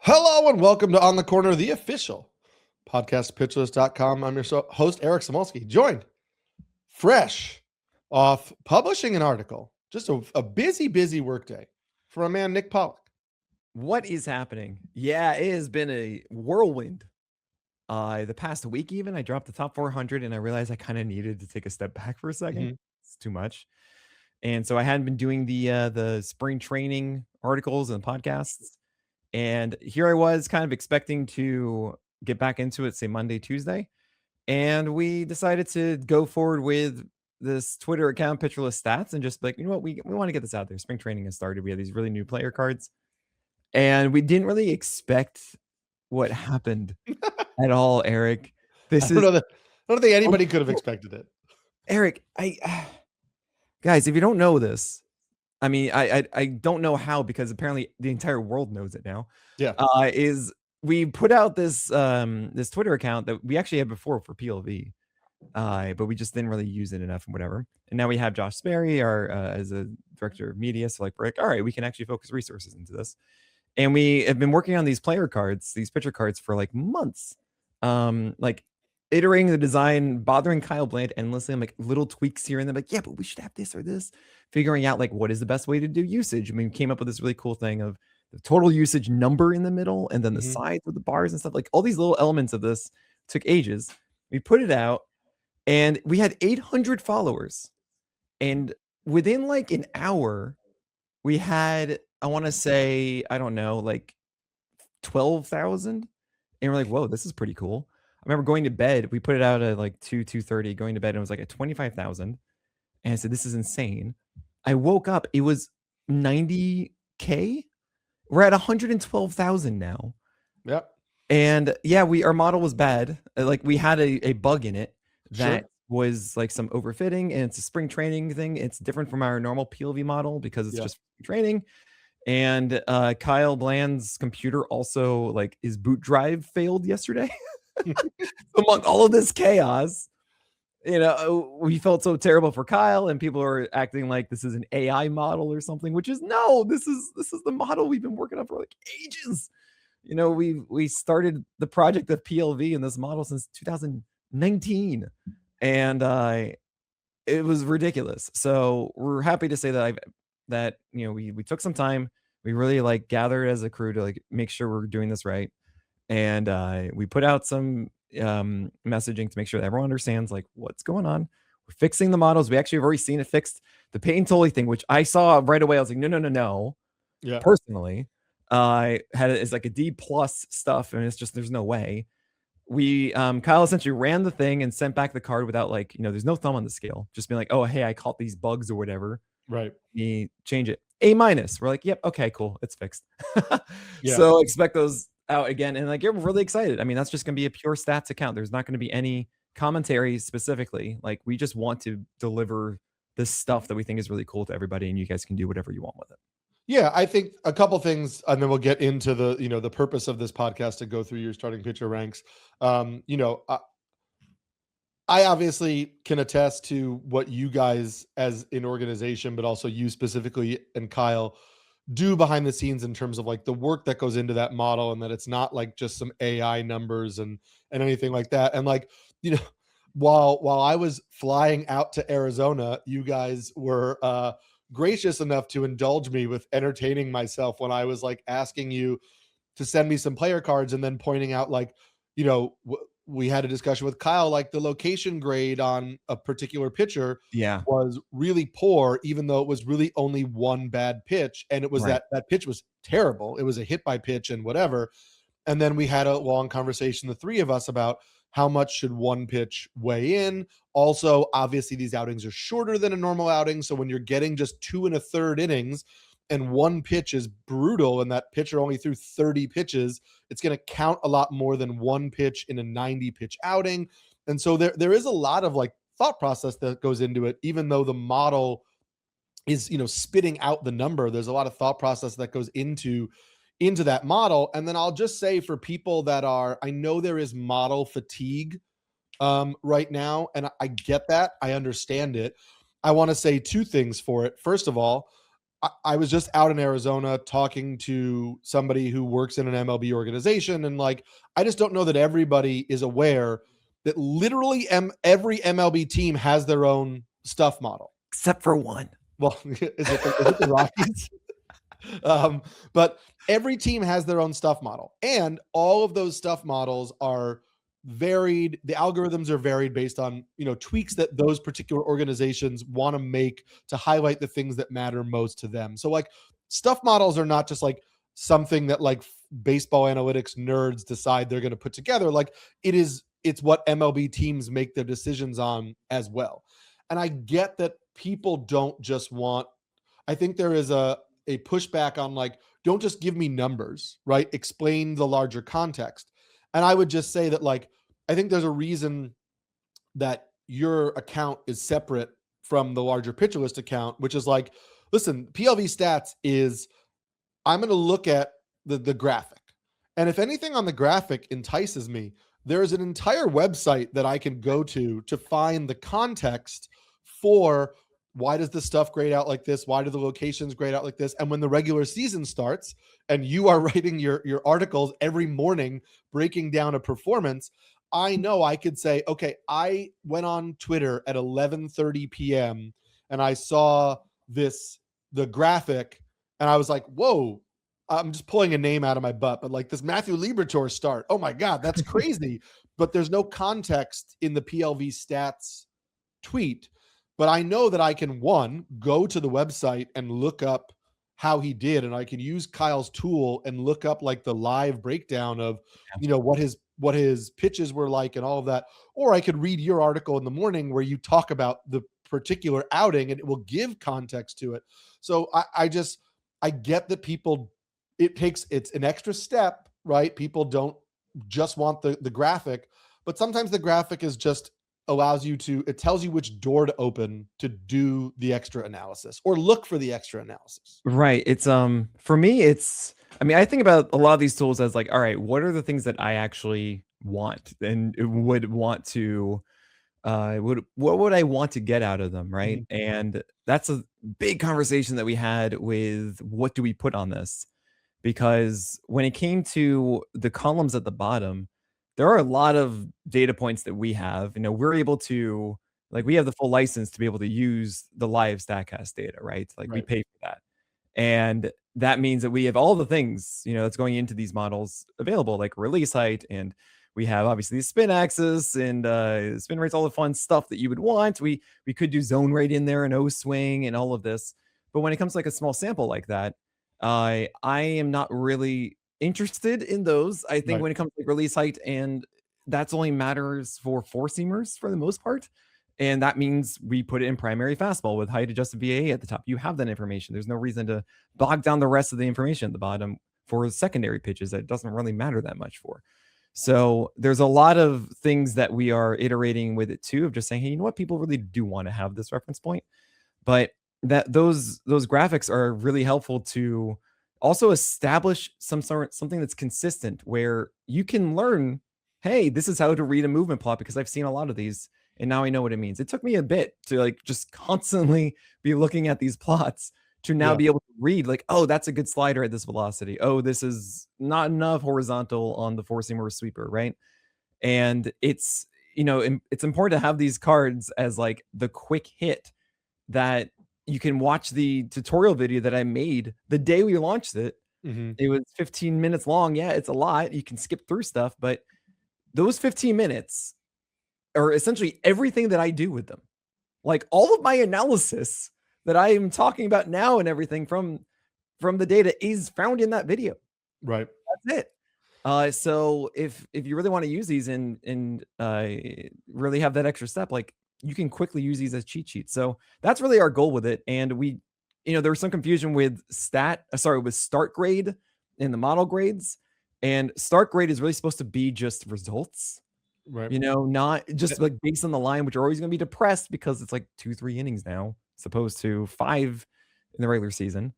Hello and welcome to On the Corner, the official podcast, pitchlist.com. I'm your host, Eric Samulski, joined fresh off publishing an article. Just a busy workday for my man, Nick Pollack. What is happening? Yeah, it has been a whirlwind. The past week even, I dropped the top 400 and I realized I kind of needed to take a step back for a second. It's too much. And so I hadn't been doing the spring training articles and podcasts. And here I was kind of expecting to get back into it, say Monday, Tuesday. And we decided to go forward with this Twitter account, Pitcherless Stats, and just like, you know what, we want to get this out there. Spring training has started. We have these really new player cards. And we didn't really expect what happened at all, Eric. I don't think anybody could have expected it. Eric, guys, if you don't know this, I mean, I don't know how, because apparently the entire world knows it now. Yeah. Is we put out this this Twitter account that we actually had before for PLV, but we just didn't really use it enough and whatever. And now we have Josh Sperry, our as a director of media. So like, we're like, all right, we can actually focus resources into this. And we have been working on these player cards, these pitcher cards for like months, like iterating the design, bothering Kyle Bland endlessly. I'm like little tweaks here and there, like, yeah, but we should have this or this, figuring out like what is the best way to do usage. I mean, we came up with this really cool thing of the total usage number in the middle and then the sides with the bars and stuff. Like all these little elements of this took ages. We put it out and we had 800 followers. And within like an hour, we had, I want to say, I don't know, like 12,000. And we're like, whoa, this is pretty cool. I remember going to bed. We put it out at like 2:30, going to bed, and it was like at 25,000. And I said, this is insane. I woke up, it was 90K. We're at 112,000 now. Yep. And yeah, our model was bad. Like we had a bug in it that was like some overfitting, and it's a spring training thing. It's different from our normal PLV model because it's just training. And Kyle Bland's computer also, like, his boot drive failed yesterday. Among all of this chaos, you know, we felt so terrible for Kyle, and people are acting like this is an AI model or something, which is no, this is the model we've been working on for like ages. You know, we started the project of PLV in this model since 2019, and it was ridiculous. So we're happy to say that you know, we took some time. We really like gathered as a crew to like make sure we're doing this right. And we put out some messaging to make sure that everyone understands like what's going on. We're fixing the models. We actually have already seen it fixed. The Peyton Tolley thing, which I saw right away, I was like, no. Yeah. Personally, I had it as like a D+ stuff, and it's just there's no way. We Kyle essentially ran the thing and sent back the card without, like, you know, there's no thumb on the scale. Just being like, oh hey, I caught these bugs or whatever. Right. We change it. A-. We're like, yep, okay, cool, it's fixed. So expect those out again, and like you're really excited. I mean, that's just gonna be a pure stats account. There's not gonna be any commentary specifically. Like, we just want to deliver this stuff that we think is really cool to everybody, and you guys can do whatever you want with it. Yeah, I think a couple things, and then we'll get into the, you know, the purpose of this podcast to go through your starting pitcher ranks. You know, I obviously can attest to what you guys as an organization, but also you specifically and Kyle do behind the scenes in terms of like the work that goes into that model, and that it's not like just some AI numbers and anything like that. And like, you know, while I was flying out to Arizona, you guys were gracious enough to indulge me with entertaining myself when I was like asking you to send me some player cards, and then pointing out like, you know, we had a discussion with Kyle, like the location grade on a particular pitcher was really poor, even though it was really only one bad pitch. And it was that pitch was terrible. It was a hit by pitch and whatever. And then we had a long conversation, the three of us, about how much should one pitch weigh in. Also, obviously these outings are shorter than a normal outing. So when you're getting just 2 1/3 innings and one pitch is brutal, and that pitcher only threw 30 pitches, it's going to count a lot more than one pitch in a 90 pitch outing. And so there is a lot of like thought process that goes into it, even though the model is, you know, spitting out the number. There's a lot of thought process that goes into that model. And then I'll just say, for people that are, I know there is model fatigue right now, and I get that. I understand it. I want to say two things for it. First of all, I was just out in Arizona talking to somebody who works in an MLB organization, and like, I just don't know that everybody is aware that literally every MLB team has their own stuff model. Except for one. Well, is it the Rockies? But every team has their own stuff model, and all of those stuff models are varied. The algorithms are varied based on, tweaks that those particular organizations want to make to highlight the things that matter most to them. So like, stuff models are not just like something that like baseball analytics nerds decide they're going to put together. Like, it's what MLB teams make their decisions on as well. And I get that people don't just want, I think there is a pushback on like, don't just give me numbers, right? Explain the larger context. And I would just say that like, I think there's a reason that your account is separate from the larger Pitcher List account, which is like, listen, PLV Stats is, I'm going to look at the graphic. And if anything on the graphic entices me, there's an entire website that I can go to find the context for why does this stuff grade out like this? Why do the locations grade out like this? And when the regular season starts and you are writing your articles every morning, breaking down a performance, I know I could say, okay, I went on Twitter at 11:30 p.m. and I saw the graphic, and I was like, whoa, I'm just pulling a name out of my butt, but like this Matthew Liberatore start, oh my God, that's crazy. But there's no context in the PLV Stats tweet. But I know that I can, one, go to the website and look up how he did, and I can use Kyle's tool and look up like the live breakdown of, what his pitches were like and all of that. Or I could read your article in the morning where you talk about the particular outing and it will give context to it. So I get that it's an extra step, right? People don't just want the graphic, but sometimes the graphic is just it tells you which door to open to do the extra analysis or look for the extra analysis. Right. It's for me, I think about a lot of these tools as like, all right, what are the things that I actually want and would want to what would I want to get out of them, right? Mm-hmm. And that's a big conversation that we had with what do we put on this? Because when it came to the columns at the bottom, there are a lot of data points that we have. We're able to, like, we have the full license to be able to use the live StatCast data, right? Like, we pay for that. And that means that we have all the things, that's going into these models available, like release height. And we have obviously spin axis and spin rates, all the fun stuff that you would want. We could do zone rate in there and O swing and all of this. But when it comes to like a small sample like that, I am not really interested in those. I think when it comes to like release height, and that's only matters for four seamers for the most part. And that means we put it in primary fastball with height adjusted VAA at the top. You have that information. There's no reason to bog down the rest of the information at the bottom for secondary pitches that doesn't really matter that much for. So there's a lot of things that we are iterating with it too, of just saying, hey, you know what? People really do want to have this reference point. But that those graphics are really helpful to also establish something that's consistent where you can learn, hey, this is how to read a movement plot because I've seen a lot of these and now I know what it means. It took me a bit to like just constantly be looking at these plots to now be able to read like, oh, that's a good slider at this velocity. Oh, this is not enough horizontal on the four seamer sweeper, right? And it's, it's important to have these cards as like the quick hit that you can watch the tutorial video that I made the day we launched it. Mm-hmm. It was 15 minutes long. Yeah, it's a lot. You can skip through stuff, but those 15 minutes are essentially everything that I do with them. Like all of my analysis that I am talking about now and everything from the data is found in that video. Right. That's it. So if you really want to use these and really have that extra step, like you can quickly use these as cheat sheets. So that's really our goal with it. And we, there was some confusion with start grade in the model grades, and start grade is really supposed to be just results, right? Not just like based on the line, which are always going to be depressed because it's like 2-3 innings now, as opposed to 5 in the regular season.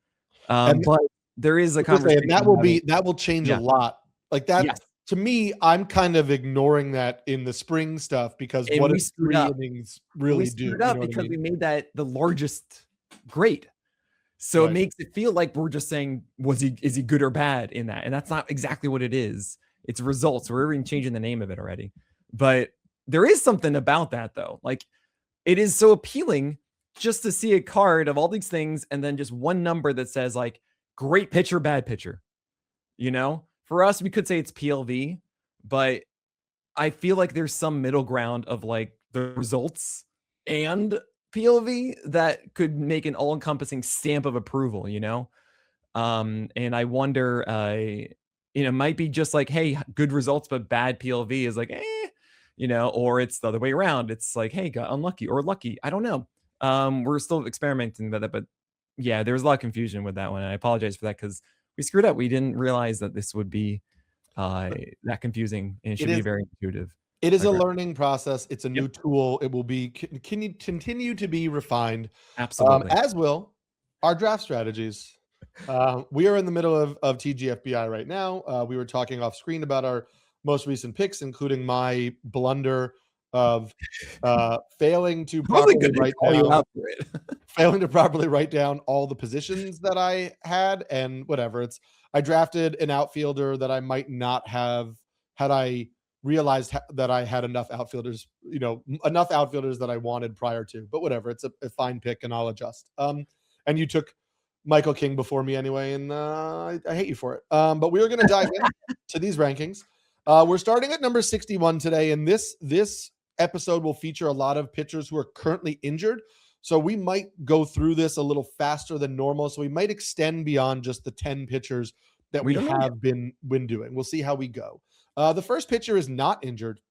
But there is a conversation that will change a lot. Like that. Yes. To me, I'm kind of ignoring that in the spring stuff because what does 3 innings really do? We made that the largest grade. So it makes it feel like we're just saying, is he good or bad in that? And that's not exactly what it is. It's results. We're even changing the name of it already. But there is something about that though. Like, it is so appealing just to see a card of all these things and then just one number that says like great pitcher, bad pitcher. You know, for us, we could say it's PLV, but I feel like there's some middle ground of like the results and PLV that could make an all-encompassing stamp of approval, you know? And I wonder, might be just like, hey, good results, but bad PLV is like, or it's the other way around. It's like, hey, got unlucky or lucky. I don't know. We're still experimenting with it, but yeah, there's a lot of confusion with that one. And I apologize for that because we screwed up. We didn't realize that this would be that confusing, and it should be very intuitive. It is a learning process. It's a new tool. It will be continue to be refined. Absolutely. As will our draft strategies. We are in the middle of TGFBI right now. We were talking off screen about our most recent picks, including my blunder of failing to properly write down all the positions that I had, and whatever. I drafted an outfielder that I might not have had I realized that I had enough outfielders, enough outfielders that I wanted prior to, but whatever, it's a fine pick and I'll adjust. And you took Michael King before me anyway, and I hate you for it. But we are going to dive into these rankings. We're starting at number 61 today, and this episode will feature a lot of pitchers who are currently injured. So we might go through this a little faster than normal. So we might extend beyond just the 10 pitchers that we have been doing. We'll see how we go. The first pitcher is not injured,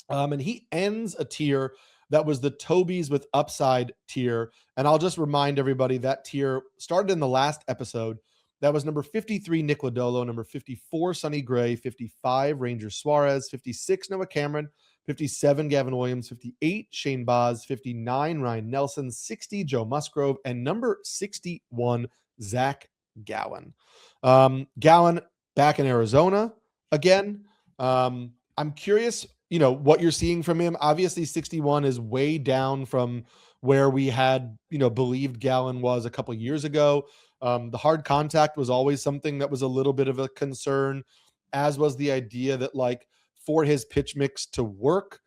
and he ends a tier that was the Toby's with upside tier. And I'll just remind everybody that tier started in the last episode. That was number 53, Nick Lodolo, number 54, Sonny Gray, 55, Ranger Suarez, 56, Noah Cameron, 57, Gavin Williams, 58, Shane Baz, 59, Ryan Nelson, 60, Joe Musgrove, and number 61, Zac Gallen. Gallen back in Arizona again. I'm curious, what you're seeing from him. Obviously, 61 is way down from where we had, believed Gallen was a couple years ago. The hard contact was always something that was a little bit of a concern, as was the idea that, like, for his pitch mix to work,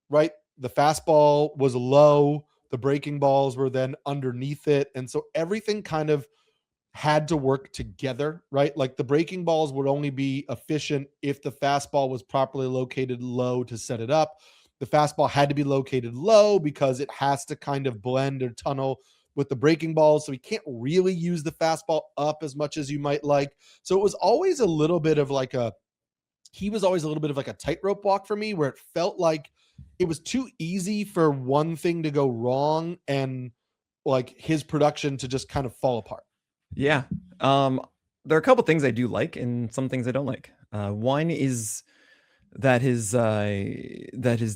right, the fastball was low, the breaking balls were then underneath it, and so everything kind of had to work together, right? Like the breaking balls would only be efficient if the fastball was properly located low to set it up. The fastball had to be located low because it has to kind of blend or tunnel with the breaking balls. So he can't really use the fastball up as much as you might like. So it was always a little bit of like a tightrope walk for me, where it felt like it was too easy for one thing to go wrong and like his production to just kind of fall apart. Yeah. There are a couple things I do like and some things I don't like. One is that his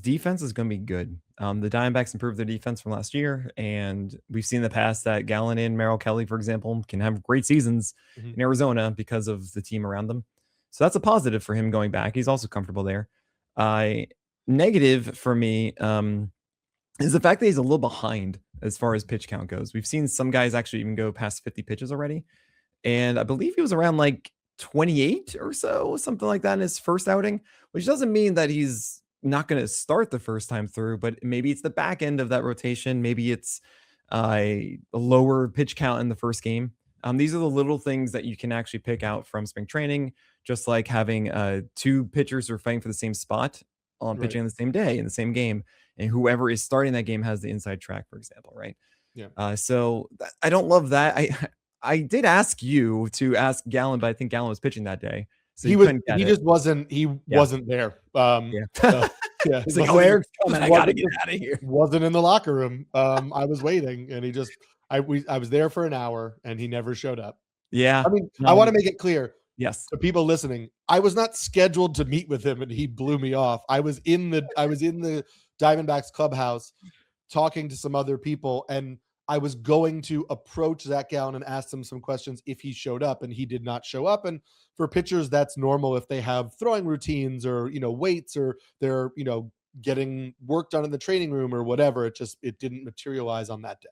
defense is going to be good. The Diamondbacks improved their defense from last year, and we've seen in the past that Gallen and Merrill Kelly, for example, can have great seasons in Arizona because of the team around them. So that's a positive for him going back. He's also comfortable there. Negative for me is the fact that he's a little behind as far as pitch count goes. We've seen some guys actually even go past 50 pitches already. And I believe he was around like 28 or so, something like that in his first outing, which doesn't mean that he's not going to start the first time through, but maybe it's the back end of that rotation. Maybe it's a lower pitch count in the first game. These are the little things that you can actually pick out from spring training, just like having two pitchers who are fighting for the same spot on pitching on the same day in the same game. And whoever is starting that game has the inside track, for example, right? Yeah. So I don't love that. I did ask you to ask Gallen, but I think Gallen was pitching that day. So he wasn't there. He's like, oh, Eric's coming. I got to get out of here. Wasn't in the locker room. I was waiting, and I was there for an hour, and he never showed up. Yeah. I mean, I want to make it clear. Yes. To people listening, I was not scheduled to meet with him, and he blew me off. I was in the Diamondbacks clubhouse talking to some other people, and I was going to approach Zac Gallen and ask him some questions if he showed up, and he did not show up. And for pitchers, that's normal if they have throwing routines or, weights, or they're, getting work done in the training room or whatever. It didn't materialize on that day.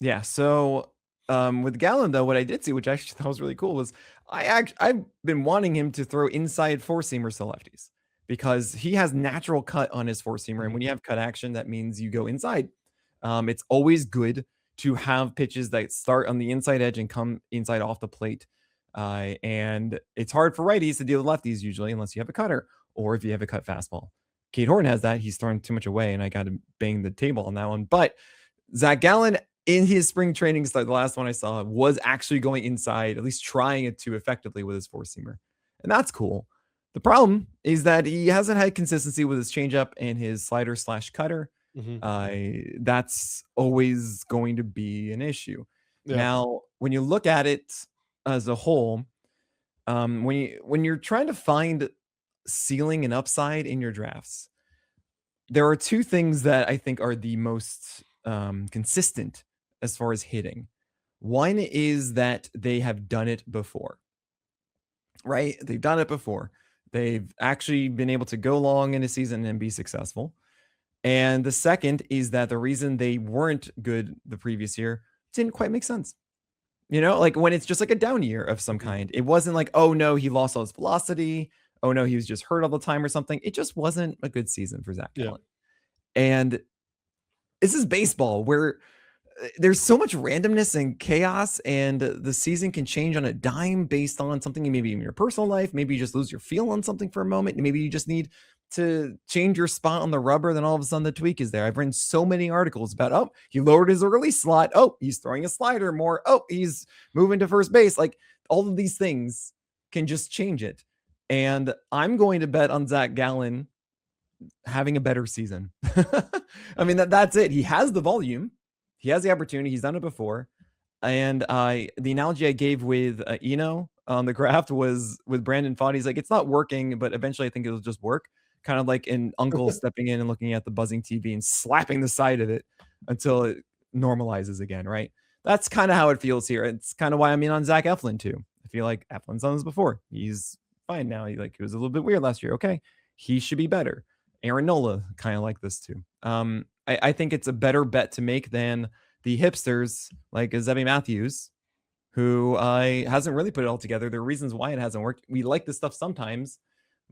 Yeah. So With Gallen, though, what I did see, which I actually thought was really cool, was I've been wanting him to throw inside four seamers to lefties because he has natural cut on his four seamer, and when you have cut action, that means you go inside. It's always good to have pitches that start on the inside edge and come inside off the plate. And it's hard for righties to deal with lefties usually, unless you have a cutter or if you have a cut fastball. Cade Horton has that. He's throwing too much away, and I got to bang the table on that one. But Zac Gallen in his spring training start, the last one I saw, was actually going inside, at least trying it too effectively with his four-seamer. And that's cool. The problem is that he hasn't had consistency with his changeup and his slider/cutter. That's always going to be an issue. Yeah. Now, when you look at it as a whole, when you're trying to find ceiling and upside in your drafts, there are two things that I think are the most consistent as far as hitting. One is that they have done it before, right? They've done it before. They've actually been able to go long in a season and be successful. And the second is that the reason they weren't good the previous year didn't quite make sense. You know, like when it's just like a down year of some kind, it wasn't like, oh no, he lost all his velocity. Oh no, he was just hurt all the time or something. It just wasn't a good season for Zac Gallen. And this is baseball where there's so much randomness and chaos, and the season can change on a dime based on something maybe in your personal life. Maybe you just lose your feel on something for a moment. Maybe you just need to change your spot on the rubber. Then all of a sudden the tweak is there. I've written so many articles about, oh, he lowered his early slot. Oh, he's throwing a slider more. Oh, he's moving to first base. Like all of these things can just change it. And I'm going to bet on Zac Gallen having a better season. I mean, that's it. He has the volume. He has the opportunity. He's done it before. And the analogy I gave with Eno on the graph was with Brandon Pfaadt. He's like, it's not working, but eventually I think it'll just work. Kind of like an uncle stepping in and looking at the buzzing TV and slapping the side of it until it normalizes again, right? That's kind of how it feels here. It's kind of why I'm in on Zach Eflin too. I feel like Eflin's done this before. He's fine now. He was a little bit weird last year. Okay, he should be better. Aaron Nola kind of like this too. I think it's a better bet to make than the hipsters like Zebi Matthews, who hasn't really put it all together. There are reasons why it hasn't worked. We like this stuff sometimes,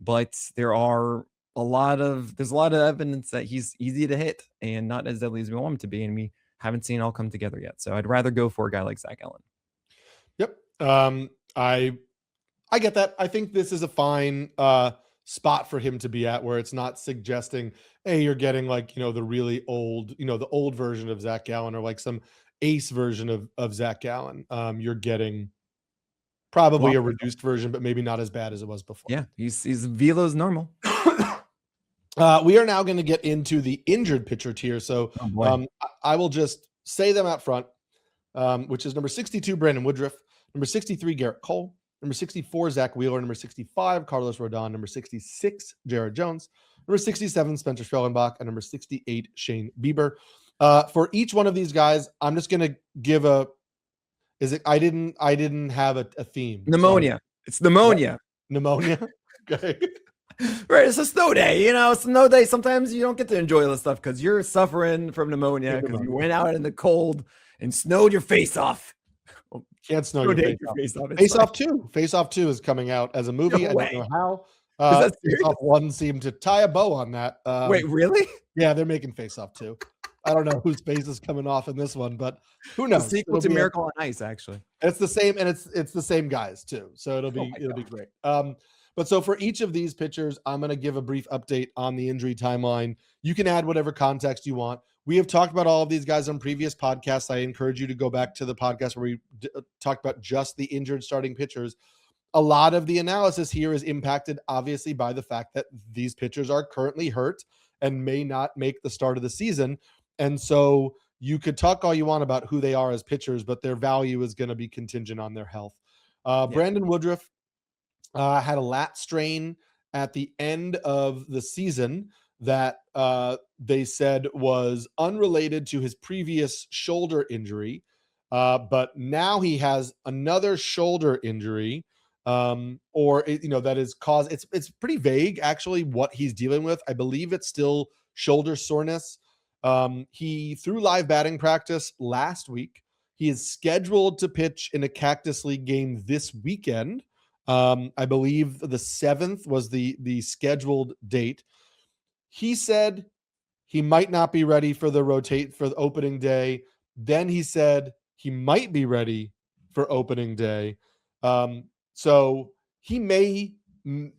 but there's a lot of evidence that he's easy to hit and not as deadly as we want him to be, and we haven't seen it all come together yet. So I'd rather go for a guy like Zac Gallen. Yep. I get that. I think this is a fine spot for him to be at, where it's not suggesting, hey, you're getting like, the really old, the old version of Zac Gallen, or like some ace version of Zac Gallen. You're getting probably a reduced version, but maybe not as bad as it was before. Yeah, he's velo's normal. We are now going to get into the injured pitcher tier. So I will just say them out front, which is number 62, Brandon Woodruff, number 63, Garrett Cole, number 64, Zach Wheeler, number 65, Carlos Rodon, number 66, Jared Jones, number 67, Spencer Strellenbach, and number 68, Shane Bieber. For each one of these guys, I'm just going to give I didn't have a theme. Pneumonia. It's pneumonia. Pneumonia. Okay. Right, it's a snow day, snow day. Sometimes you don't get to enjoy this stuff because you're suffering from pneumonia because you went out in the cold and snowed your face off. Well, can't snow your face off. Face Off 2. Face Off 2 is coming out as a movie. I don't know how. Face Off 1 seemed to tie a bow on that. Wait, really? Yeah, they're making Face Off 2. I don't know whose face is coming off in this one, but who knows? The sequel to Miracle on Ice, actually. It's the same, and it's the same guys too. So it'll be great. But so for each of these pitchers, I'm going to give a brief update on the injury timeline. You can add whatever context you want. We have talked about all of these guys on previous podcasts. I encourage you to go back to the podcast where we talked about just the injured starting pitchers. A lot of the analysis here is impacted, obviously, by the fact that these pitchers are currently hurt and may not make the start of the season. And so you could talk all you want about who they are as pitchers, but their value is going to be contingent on their health. Brandon Woodruff had a lat strain at the end of the season that they said was unrelated to his previous shoulder injury. But now he has another shoulder injury, that is caused. It's pretty vague, actually, what he's dealing with. I believe it's still shoulder soreness. He threw live batting practice last week. He is scheduled to pitch in a Cactus League game this weekend. I believe the 7th was the scheduled date. He said he might not be ready for the opening day. Then he said he might be ready for opening day. So he may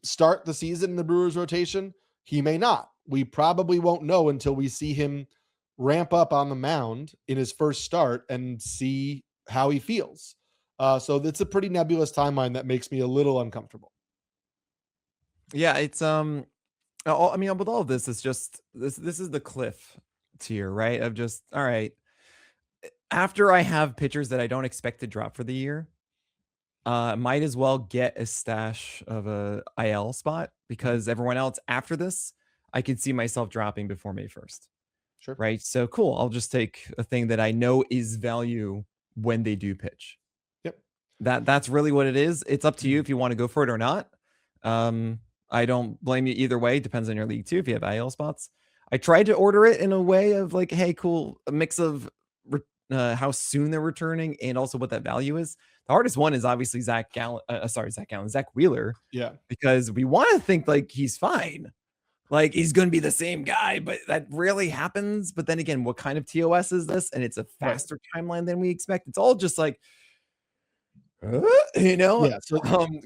start the season in the Brewers rotation. He may not. We probably won't know until we see him ramp up on the mound in his first start and see how he feels. So it's a pretty nebulous timeline that makes me a little uncomfortable. Yeah, it's I mean, with all of this, it's just this is the cliff tier, right? Of just, all right, after I have pitchers that I don't expect to drop for the year, might as well get a stash of a IL spot, because everyone else after this, I could see myself dropping before May 1st. Sure. Right. So cool. I'll just take a thing that I know is value when they do pitch. Yep. That's really what it is. It's up to you if you want to go for it or not. I don't blame you either way. Depends on your league too. If you have IL spots, I tried to order it in a way of like, hey, cool, a mix of how soon they're returning and also what that value is. The hardest one is obviously Zac Wheeler. Yeah. Because we want to think like he's fine. Like he's going to be the same guy, but that rarely happens. But then again, what kind of TOS is this? And it's a faster timeline than we expect. It's all just like, you know, yeah. So,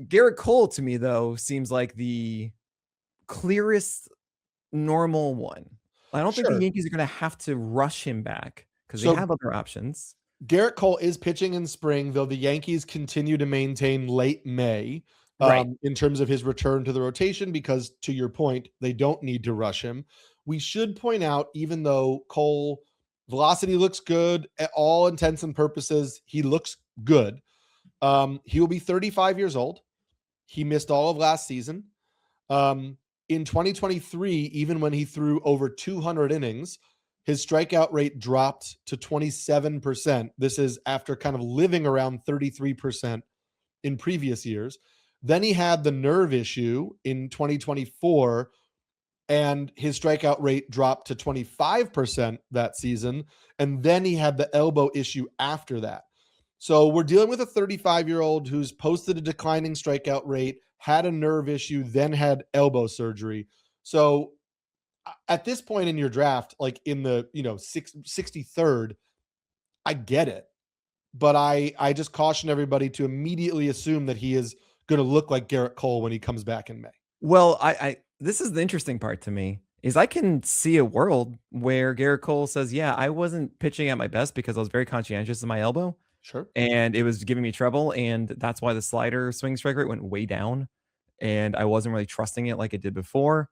Garrett Cole to me though, seems like the clearest normal one. I don't think the Yankees are going to have to rush him back because they have other options. Garrett Cole is pitching in spring, though the Yankees continue to maintain late May. In terms of his return to the rotation, because to your point, they don't need to rush him. We should point out, even though Cole velocity looks good at all intents and purposes, he looks good. He will be 35 years old. He missed all of last season. In 2023, even when he threw over 200 innings, his strikeout rate dropped to 27%. This is after kind of living around 33% in previous years. Then he had the nerve issue in 2024, and his strikeout rate dropped to 25% that season. And then he had the elbow issue after that. So we're dealing with a 35-year-old who's posted a declining strikeout rate, had a nerve issue, then had elbow surgery. So at this point in your draft, like in the 63rd, I get it. But I just caution everybody to immediately assume that he is going to look like Garrett Cole when he comes back in May. Well, I this is the interesting part to me, is I can see a world where Garrett Cole says, yeah, I wasn't pitching at my best because I was very conscientious of my elbow. Sure. And it was giving me trouble. And that's why the slider swing strike rate went way down. And I wasn't really trusting it like it did before.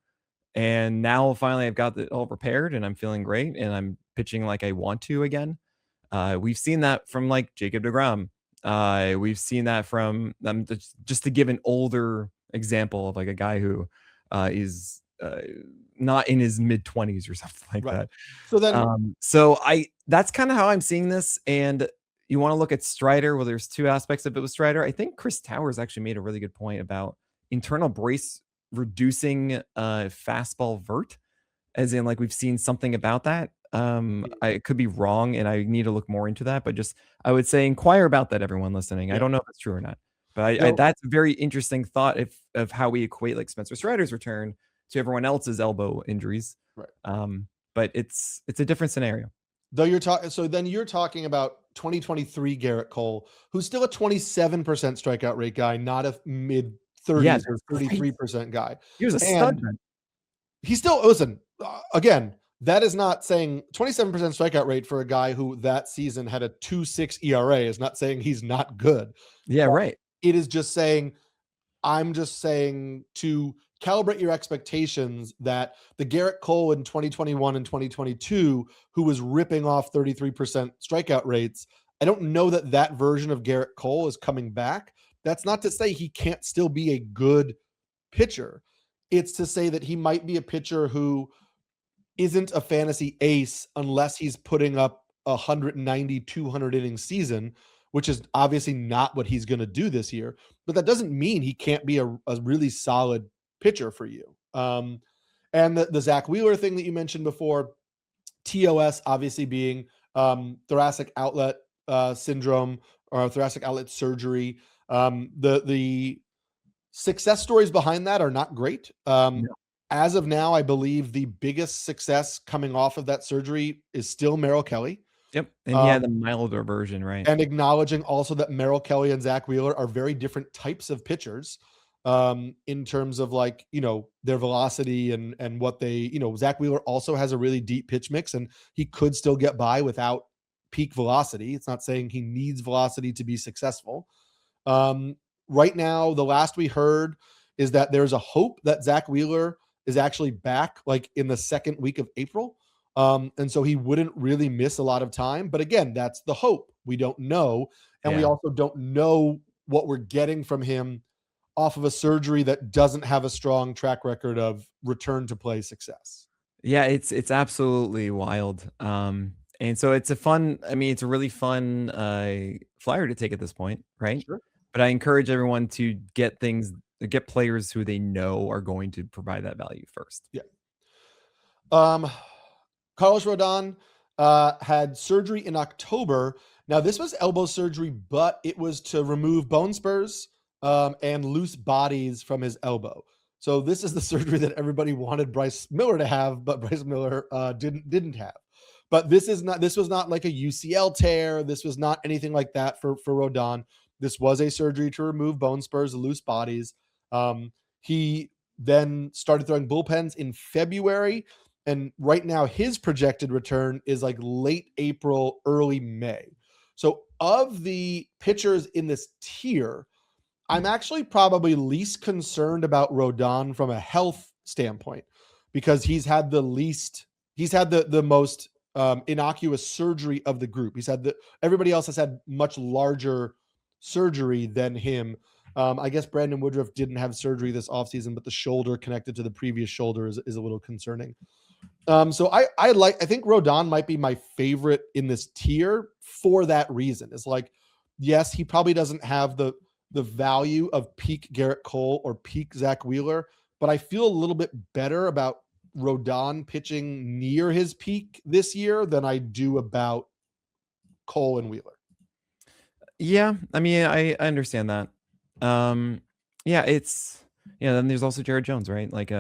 And now finally I've got it all prepared and I'm feeling great and I'm pitching like I want to again. We've seen that from like Jacob deGrom. We've seen that from just to give an older example of like a guy who is not in his mid 20s or something like that. So then, that's kind of how I'm seeing this. And you want to look at Strider. Well, there's two aspects of it with Strider. I think Chris Towers actually made a really good point about internal brace reducing fastball vert, as in like we've seen something about that. I could be wrong and I need to look more into that, but just I would say inquire about that, everyone listening. I don't know if it's true or not, but that's a very interesting thought of how we equate like Spencer Strider's return to everyone else's elbow injuries. But it's a different scenario. Though you're talking, so then you're talking about 2023 Garrett Cole, who's still a 27% strikeout rate guy, not a mid 30s or 33% guy. He was a stud. He still, listen, again, that is not saying 27% strikeout rate for a guy who that season had a 2.6 ERA is not saying he's not good. Yeah, right. It is just saying, I'm just saying to calibrate your expectations that the Garrett Cole in 2021 and 2022, who was ripping off 33% strikeout rates, I don't know that that version of Garrett Cole is coming back. That's not to say he can't still be a good pitcher. It's to say that he might be a pitcher who isn't a fantasy ace unless he's putting up 190, 200 inning season, which is obviously not what he's going to do this year. But that doesn't mean he can't be a really solid pitcher for you. And the Zac Wheeler thing that you mentioned before, TOS obviously being thoracic outlet syndrome or thoracic outlet surgery. The success stories behind that are not great. As of now, I believe the biggest success coming off of that surgery is still Merrill Kelly. Yep. And he had the milder version, right? And acknowledging also that Merrill Kelly and Zac Wheeler are very different types of pitchers in terms of like, their velocity and what they, Zac Wheeler also has a really deep pitch mix and he could still get by without peak velocity. It's not saying he needs velocity to be successful. Right now, the last we heard is that there's a hope that Zac Wheeler is actually back like in the second week of April. And so he wouldn't really miss a lot of time. But again, that's the hope. We don't know. And we also don't know what we're getting from him off of a surgery that doesn't have a strong track record of return to play success. Yeah, it's absolutely wild. And so it's it's a really fun flyer to take at this point, right? Sure. But I encourage everyone to get players who they know are going to provide that value first. Yeah. Carlos Rodon had surgery in October. Now, this was elbow surgery, but it was to remove bone spurs and loose bodies from his elbow. So this is the surgery that everybody wanted Bryce Miller to have, but Bryce Miller didn't have. But this was not like a UCL tear. This was not anything like that for Rodon. This was a surgery to remove bone spurs, loose bodies. He then started throwing bullpens in February. And right now, his projected return is like late April, early May. So of the pitchers in this tier, I'm actually probably least concerned about Rodon from a health standpoint because he's had the most innocuous surgery of the group. Everybody else has had much larger surgery than him. I guess Brandon Woodruff didn't have surgery this offseason, but the shoulder connected to the previous shoulder is a little concerning. So I think Rodon might be my favorite in this tier for that reason. It's like, yes, he probably doesn't have the value of peak Garrett Cole or peak Zac Wheeler, but I feel a little bit better about Rodon pitching near his peak this year than I do about Cole and Wheeler. Yeah, I mean, I understand that. Then there's also Jared Jones, right? Like,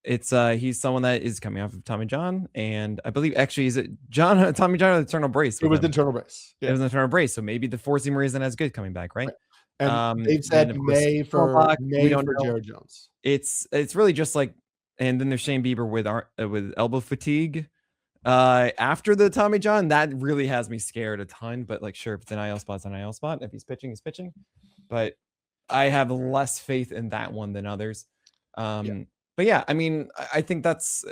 he's someone that is coming off of Tommy John, and I believe actually is it Tommy John or the internal brace? It was the internal brace. Yeah. It was the internal brace, so maybe the four seamer isn't as good coming back, right? And they've said May for Pollack, Jared Jones. It's really just like, and then there's Shane Bieber with elbow fatigue. After the Tommy John, that really has me scared a ton. But like, sure, if it's an IL spot's an IL spot. If he's pitching, he's pitching. But I have less faith in that one than others. But yeah, I mean, I think that's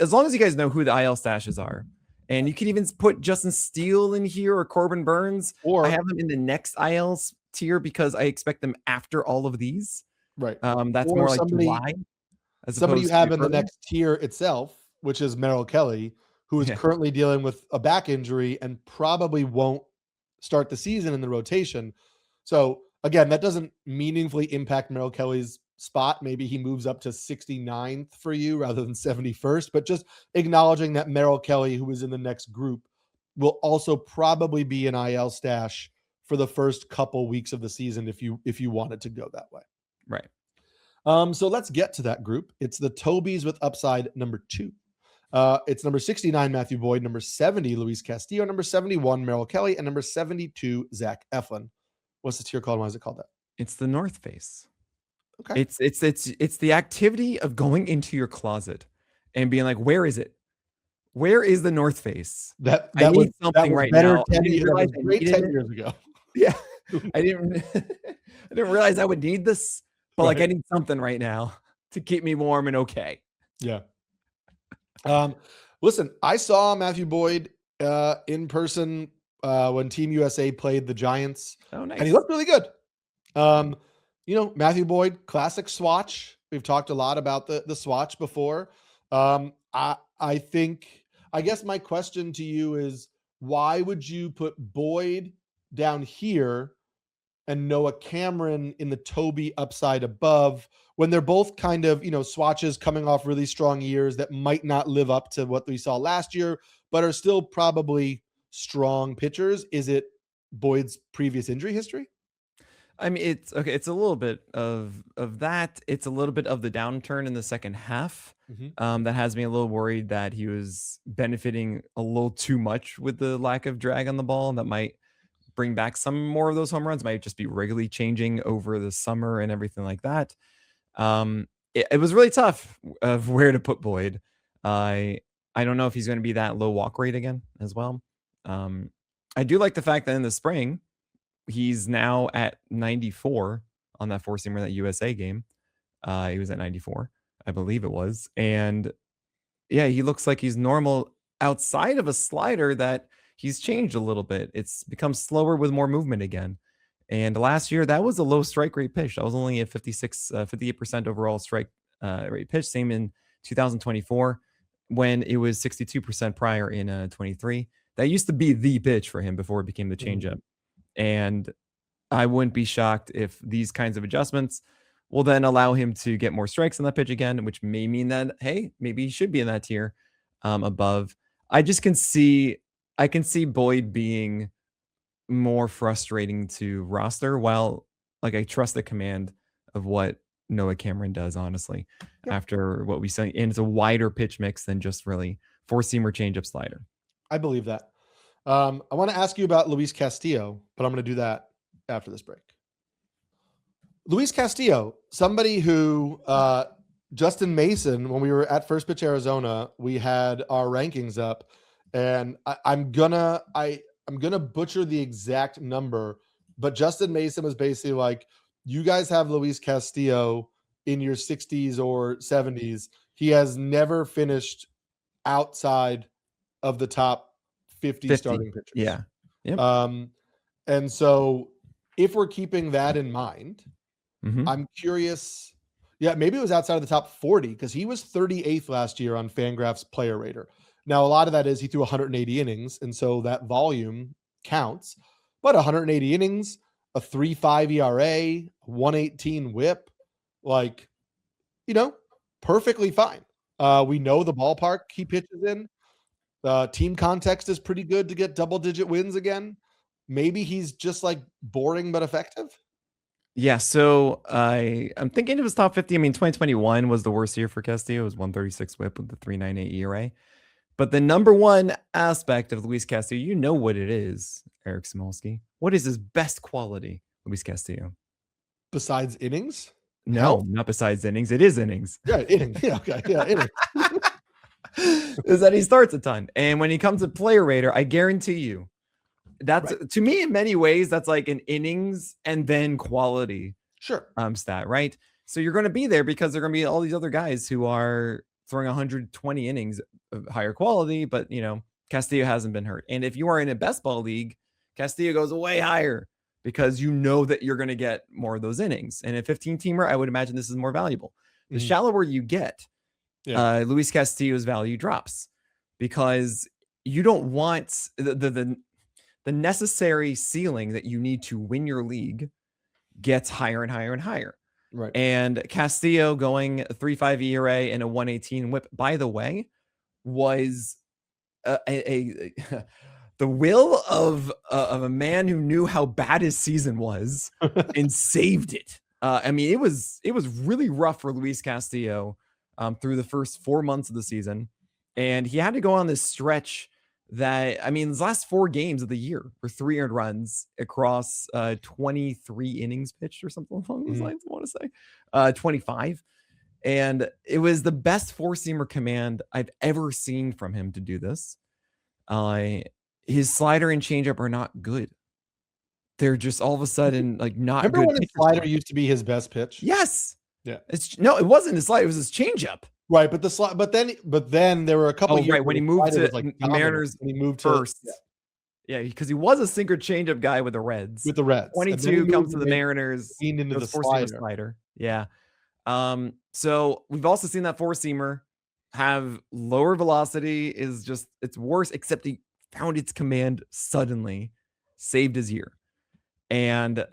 as long as you guys know who the IL stashes are, and you can even put Justin Steele in here or Corbin Burns, or I have them in the next IL tier because I expect them after all of these. Right. That's or more like July. Somebody you have in the next tier itself, which is Merrill Kelly, who is currently dealing with a back injury and probably won't start the season in the rotation. So again, that doesn't meaningfully impact Merrill Kelly's spot. Maybe he moves up to 69th for you rather than 71st, but just acknowledging that Merrill Kelly, who is in the next group, will also probably be an IL stash for the first couple weeks of the season if you wanted to go that way. Right. So let's get to that group. It's the Tobys with upside number 2. It's number 69, Matthew Boyd, number 70, Luis Castillo, number 71, Merrill Kelly, and number 72, Zach Eflin. What's the tier called? Why is it called that? It's the North Face. Okay. It's the activity of going into your closet and being like, where is it? Where is the North Face? That was something right now. 10 years ago. Yeah. I didn't realize I would need this, but like I need something right now to keep me warm and okay. Yeah. Listen, I saw Matthew Boyd in person when Team USA played the Giants. Oh, nice. And he looked really good. Matthew Boyd, classic swatch. We've talked a lot about the swatch before. I guess my question to you is, why would you put Boyd down here and Noah Cameron in the Toby upside above when they're both kind of, swatches coming off really strong years that might not live up to what we saw last year, but are still probably strong pitchers? Is it Boyd's previous injury history? I mean, it's okay. It's a little bit of that. It's a little bit of the downturn in the second half. That has me a little worried that he was benefiting a little too much with the lack of drag on the ball. That might bring back some more of those home runs. Might just be regularly changing over the summer and everything like that. It was really tough of where to put Boyd. I don't know if he's going to be that low walk rate again as well. I do like the fact that in the spring, he's now at 94 on that four-seamer, that USA game. He was at 94, I believe it was. And yeah, he looks like he's normal outside of a slider that he's changed a little bit. It's become slower with more movement again. And last year, that was a low strike rate pitch. That was only a 58% overall strike rate pitch. Same in 2024 when it was 62% prior in 23. That used to be the pitch for him before it became the changeup. And I wouldn't be shocked if these kinds of adjustments will then allow him to get more strikes on that pitch again, which may mean that, hey, maybe he should be in that tier above. I can see Boyd being more frustrating to roster, while like I trust the command of what Noah Cameron does, honestly, after what we saw. And it's a wider pitch mix than just really four-seamer changeup slider. I believe that. I want to ask you about Luis Castillo, but I'm going to do that after this break. Luis Castillo, somebody who Justin Mason, when we were at First Pitch Arizona, we had our rankings up, and I'm gonna butcher the exact number, but Justin Mason was basically like, you guys have Luis Castillo in your 60s or 70s. He has never finished outside of the top 50 starting pitchers. Yeah. Yep. And so if we're keeping that in mind, I'm curious. Yeah, maybe it was outside of the top 40 because he was 38th last year on Fangraphs Player Rater. Now, a lot of that is he threw 180 innings, and so that volume counts. But 180 innings, a 3.5 ERA, 118 WHIP, like, perfectly fine. We know the ballpark he pitches in. Team context is pretty good to get double-digit wins again. Maybe he's just like boring but effective. Yeah, so I'm thinking it was top 50. I mean, 2021 was the worst year for Castillo. It was 136 WHIP with the 3.98 ERA. But the number one aspect of Luis Castillo, you know what it is, Eric Samulski. What is his best quality, Luis Castillo? Besides innings? No, Health? not besides innings. It is innings. Yeah, innings. Yeah, okay. Yeah, innings. Is that he starts a ton. And when he comes to player rater, I guarantee you, that's to me, in many ways, that's like an innings and then quality stat, right? So you're going to be there because there are going to be all these other guys who are throwing 120 innings of higher quality, but Castillo hasn't been hurt. And if you are in a best ball league, Castillo goes way higher because you know that you're going to get more of those innings. And a 15-teamer, I would imagine this is more valuable. The shallower you get, Luis Castillo's value drops because you don't want the necessary ceiling that you need to win your league gets higher and higher and higher. Right. And Castillo going a 3.5 ERA and a 118 WHIP, by the way, was the will of a man who knew how bad his season was and saved it. I mean, it was really rough for Luis Castillo through the first 4 months of the season. And he had to go on this stretch that, I mean, his last 4 games of the year were 3 earned runs across 23 innings pitched or something along those lines, I want to say. 25. And it was the best four-seamer command I've ever seen from him to do this. His slider and changeup are not good. They're just all of a sudden like not Remember good. When his slider used to be his best pitch? Yes. Yeah. No, it wasn't his slider. It was his changeup. Right, but but then there were a couple years when he moved to like the Mariners. When he moved first. Yeah, because he was a sinker changeup guy with the Reds. 22 comes to the Mariners. Into the slider. Yeah. So we've also seen that four-seamer have lower velocity, it's worse, except he found its command suddenly, saved his year. And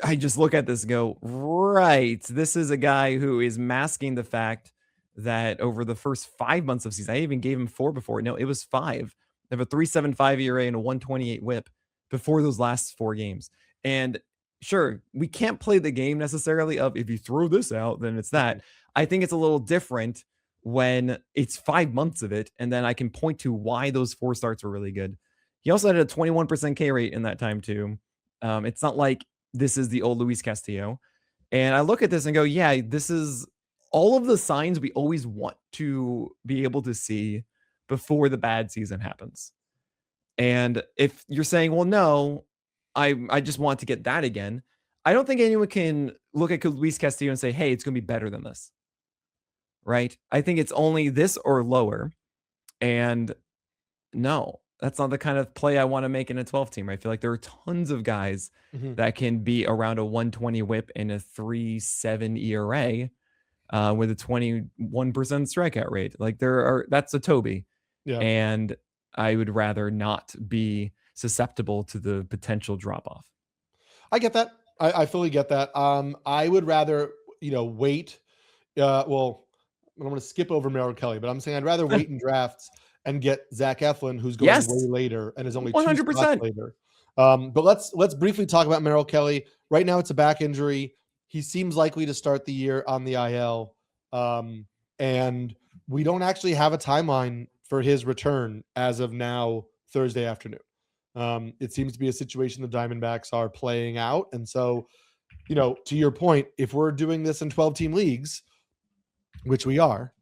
I just look at this and go, right, this is a guy who is masking the fact that over the first 5 months of season, I even gave him 4 before. No, it was 5. They have a 3.75 ERA and a 128 WHIP before those last 4 games. And sure, we can't play the game necessarily of if you throw this out, then it's that. I think it's a little different when it's 5 months of it, and then I can point to why those 4 starts were really good. He also had a 21% K rate in that time too. It's not like this is the old Luis Castillo. And I look at this and go, yeah, this is all of the signs we always want to be able to see before the bad season happens. And if you're saying, well, no, I just want to get that again, I don't think anyone can look at Luis Castillo and say, hey, it's going to be better than this. Right? I think it's only this or lower. And no, that's not the kind of play I want to make in a 12 team. I feel like there are tons of guys that can be around a 120 whip and a 3.7 ERA with a 21% strikeout rate. Like that's a Toby. Yeah. And I would rather not be susceptible to the potential drop off. I get that. I fully get that. I would rather, wait. Well, I'm going to skip over Merrill Kelly, but I'm saying I'd rather wait in drafts and get Zac Eflin, who's going way later and is only 2 spots later. But let's briefly talk about Merrill Kelly. Right now, it's a back injury. He seems likely to start the year on the IL, and we don't actually have a timeline for his return as of now, Thursday afternoon. It seems to be a situation the Diamondbacks are playing out, and so, to your point, if we're doing this in 12-team leagues, which we are,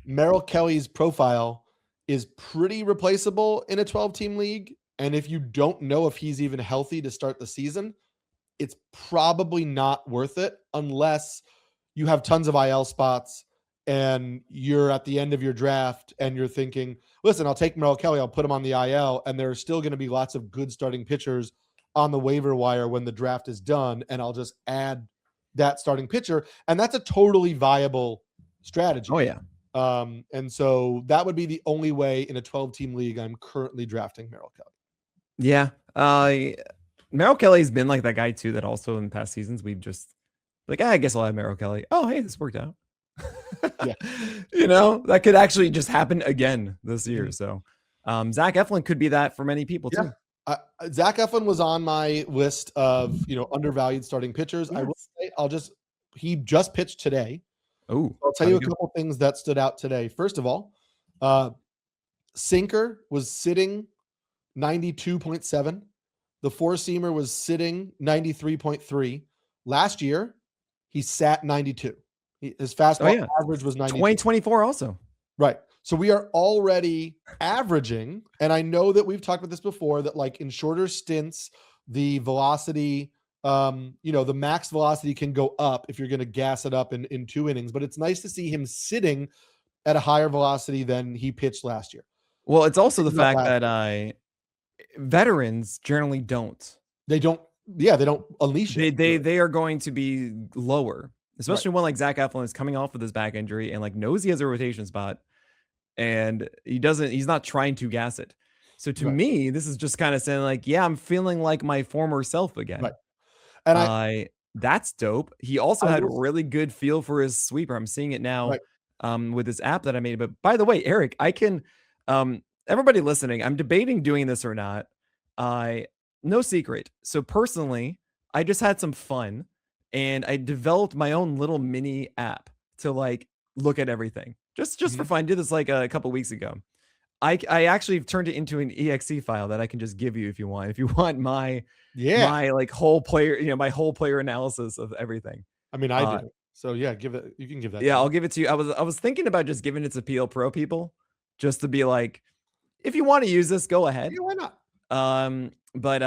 Merrill Kelly's profile is pretty replaceable in a 12-team league. And if you don't know if he's even healthy to start the season, it's probably not worth it unless you have tons of IL spots and you're at the end of your draft and you're thinking, listen, I'll take Merrill Kelly, I'll put him on the IL, and there are still going to be lots of good starting pitchers on the waiver wire when the draft is done, and I'll just add that starting pitcher. And that's a totally viable strategy. Oh, yeah. And so that would be the only way in a 12-team league I'm currently drafting Merrill Kelly. Yeah. Merrill Kelly's been like that guy too, that also in past seasons, we've just like, I guess I'll have Merrill Kelly. Oh, hey, this worked out. Yeah. That could actually just happen again this year. So Zac Eflin could be that for many people too. Zac Eflin was on my list of, undervalued starting pitchers. Yes. I will say, he just pitched today. Oh, I'll tell you a couple things that stood out today. First of all, sinker was sitting 92.7. The four-seamer was sitting 93.3. Last year, he sat 92. His fastball average was 92. 2024 also. Right. So we are already averaging, and I know that we've talked about this before, that like in shorter stints, the velocity, the max velocity can go up if you're going to gas it up in 2 innings, but it's nice to see him sitting at a higher velocity than he pitched last year. Well, it's also the fact that veterans generally don't. They don't unleash it. They are going to be lower, especially when like Zac Eflin is coming off with his back injury and like knows he has a rotation spot, and he's not trying to gas it. So to me, this is just kind of saying like, yeah, I'm feeling like my former self again. Right. And that's dope. He also had a really good feel for his sweeper. I'm seeing it now with this app that I made. But by the way, Eric, I can everybody listening, I'm debating doing this or not. No secret. So personally, I just had some fun and I developed my own little mini app to like look at everything. Just for fun. I did this like a couple weeks ago. I actually turned it into an EXE file that I can just give you if you want. If you want my like whole player, my whole player analysis of everything. I mean, I do. So yeah, you can give that. Yeah, I'll give it to you. I was thinking about just giving it to PL Pro people, just to be like, if you want to use this, go ahead. Yeah, why not? But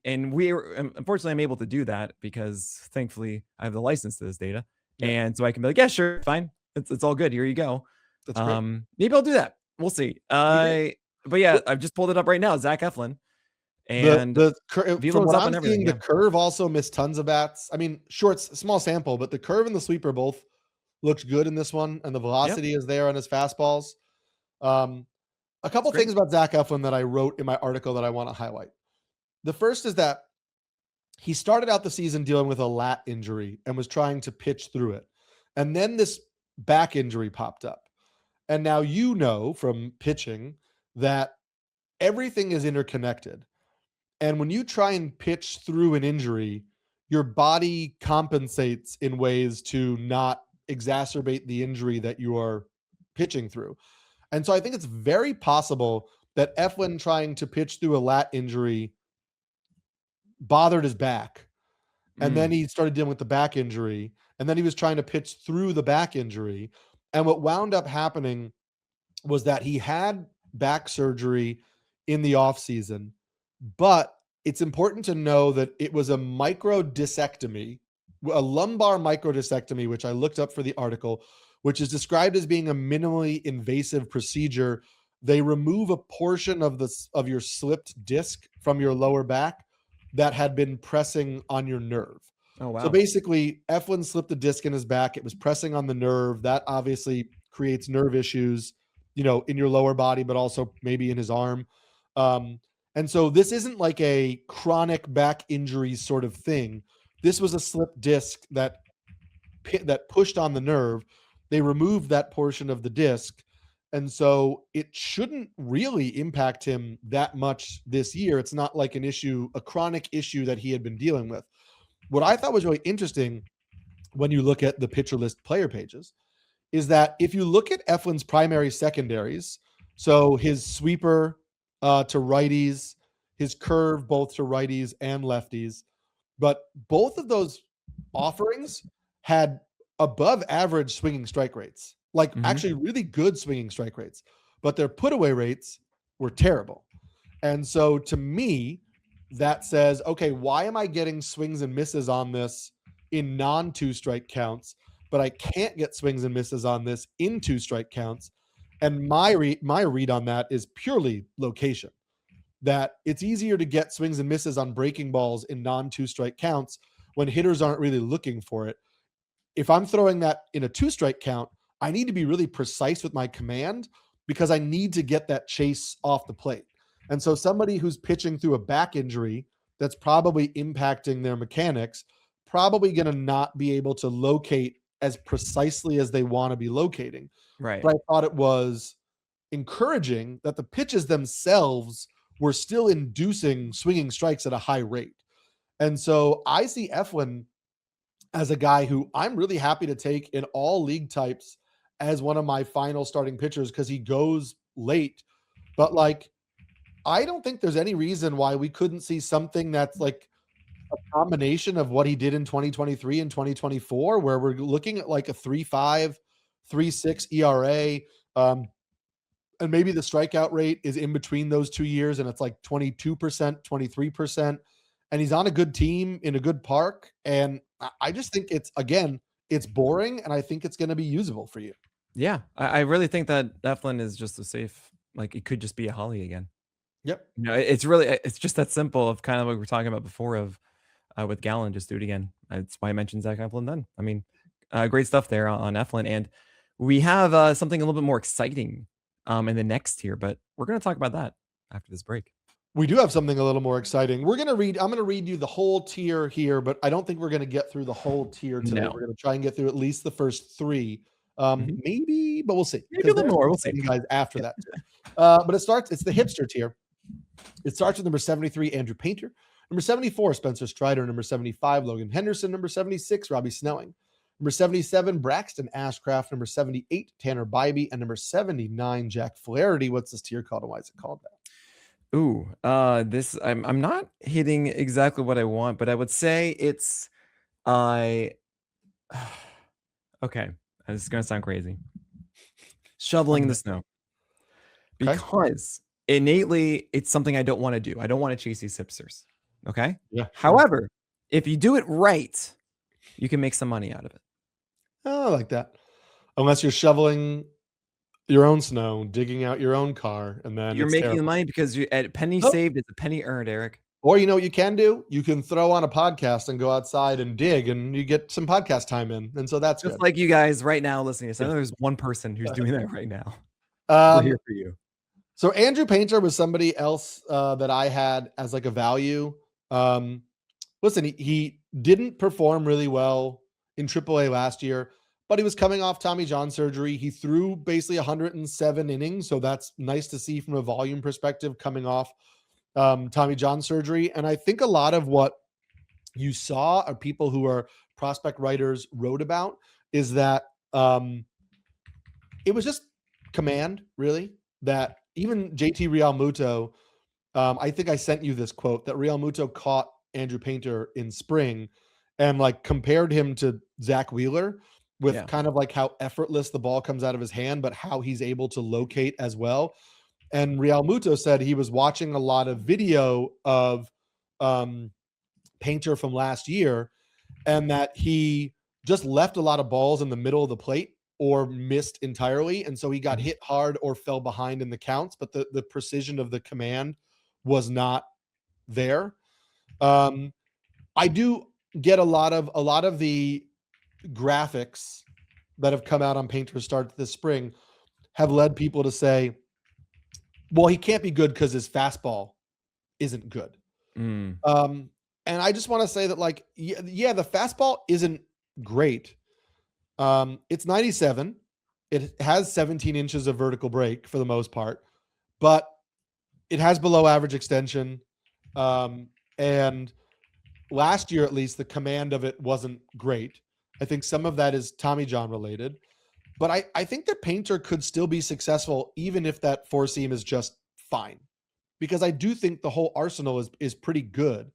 unfortunately I'm able to do that because thankfully I have the license to this data. Yeah. And so I can be like, yeah, sure, fine. It's all good. Here you go. That's great. Maybe I'll do that. We'll see. But yeah, I've just pulled it up right now. Zac Eflin. And the curve also missed tons of bats. I mean, small sample, but the curve and the sweeper both looked good in this one, and the velocity is there on his fastballs. A couple things about Zac Eflin that I wrote in my article that I want to highlight. The first is that he started out the season dealing with a lat injury and was trying to pitch through it. And then this back injury popped up. And now from pitching that everything is interconnected. And when you try and pitch through an injury, your body compensates in ways to not exacerbate the injury that you are pitching through. And so I think it's very possible that Eflin trying to pitch through a lat injury bothered his back. And then he started dealing with the back injury. And then he was trying to pitch through the back injury. And what wound up happening was that he had back surgery in the offseason. But it's important to know that it was a microdiscectomy, a lumbar microdiscectomy, which I looked up for the article, which is described as being a minimally invasive procedure. They remove a portion of your slipped disc from your lower back that had been pressing on your nerve. Oh, wow. So basically, Eflin slipped a disc in his back. It was pressing on the nerve. That obviously creates nerve issues, in your lower body, but also maybe in his arm. And so this isn't like a chronic back injury sort of thing. This was a slipped disc that pushed on the nerve. They removed that portion of the disc. And so it shouldn't really impact him that much this year. It's not like a chronic issue that he had been dealing with. What I thought was really interesting when you look at the pitcher list player pages is that if you look at Eflin's primary secondaries, so his sweeper to righties, his curve both to righties and lefties, but both of those offerings had above average swinging strike rates, actually really good swinging strike rates, but their put away rates were terrible. And so to me, that says, okay, why am I getting swings and misses on this in non 2-strike counts, but I can't get swings and misses on this in 2-strike counts? And my read on that is purely location, that it's easier to get swings and misses on breaking balls in non 2-strike counts when hitters aren't really looking for it. If I'm throwing that in a 2-strike count, I need to be really precise with my command because I need to get that chase off the plate. And so somebody who's pitching through a back injury that's probably impacting their mechanics, probably going to not be able to locate as precisely as they want to be locating. Right. But I thought it was encouraging that the pitches themselves were still inducing swinging strikes at a high rate. And so I see Eflin as a guy who I'm really happy to take in all league types as one of my final starting pitchers because he goes late. But I don't think there's any reason why we couldn't see something that's like a combination of what he did in 2023 and 2024, where we're looking at like a 3.5, 3.6 ERA. And maybe the strikeout rate is in between those 2 years and it's like 22%, 23%. And he's on a good team in a good park. And I just think it's boring. And I think it's going to be usable for you. Yeah. I really think that Eflin is just a safe, it could just be a Holly again. Yep. It's just that simple of kind of what we were talking about before with Gallen, just do it again. That's why I mentioned Zac Eflin then. I mean, great stuff there on Eflin. And we have something a little bit more exciting in the next tier, but we're going to talk about that after this break. We do have something a little more exciting. I'm going to read you the whole tier here, but I don't think we're going to get through the whole tier today. No. We're going to try and get through at least the first 3. Maybe, but we'll see. Maybe a little more. We'll see. Guys after that. But it's the hipster tier. It starts with number 73, Andrew Painter. Number 74, Spencer Strider. Number 75, Logan Henderson. Number 76, Robbie Snelling. Number 77, Braxton Ashcraft. Number 78, Tanner Bybee. And number 79, Jack Flaherty. What's this tier called and why is it called that? Ooh, I'm not hitting exactly what I want, but I would say it's okay. This is gonna sound crazy. Shoveling the snow. Because innately it's something I don't want to do. I don't want to chase these hipsters. Okay. Yeah. However, if you do it right, you can make some money out of it. Oh, I like that. Unless you're shoveling your own snow, digging out your own car, and then you're making money because you at penny saved is a penny earned, Eric. Or you know what you can do? You can throw on a podcast and go outside and dig, and you get some podcast time in. And so that's just good. Like you guys right now listening to this. I know there's one person who's doing that right now. We're here for you. So Andrew Painter was somebody else that I had as like a value. Listen, he didn't perform really well in AAA last year, but he was coming off Tommy John surgery. He threw basically 107 innings, so that's nice to see from a volume perspective coming off Tommy John surgery. And I think a lot of what you saw, or people who are prospect writers wrote about, is that it was just command, really, that even JT Realmuto, I think I sent you this quote that Realmuto caught Andrew Painter in spring and like compared him to Zach Wheeler with kind of like how effortless the ball comes out of his hand, but how he's able to locate as well. And Realmuto said he was watching a lot of video of Painter from last year, and that he just left a lot of balls in the middle of the plate or missed entirely. And so he got hit hard or fell behind in the counts, but the precision of the command was not there. I do get a lot of the graphics that have come out on Painter's start this spring have led people to say, well, he can't be good because his fastball isn't good. And I just want to say that, like, yeah, the fastball isn't great. It's 97. It has 17 inches of vertical break for the most part, but it has below average extension. And last year, at least, the command of it wasn't great. I think some of that is Tommy John related, but I think that Painter could still be successful even if that four seam is just fine, because I do think the whole arsenal is pretty good.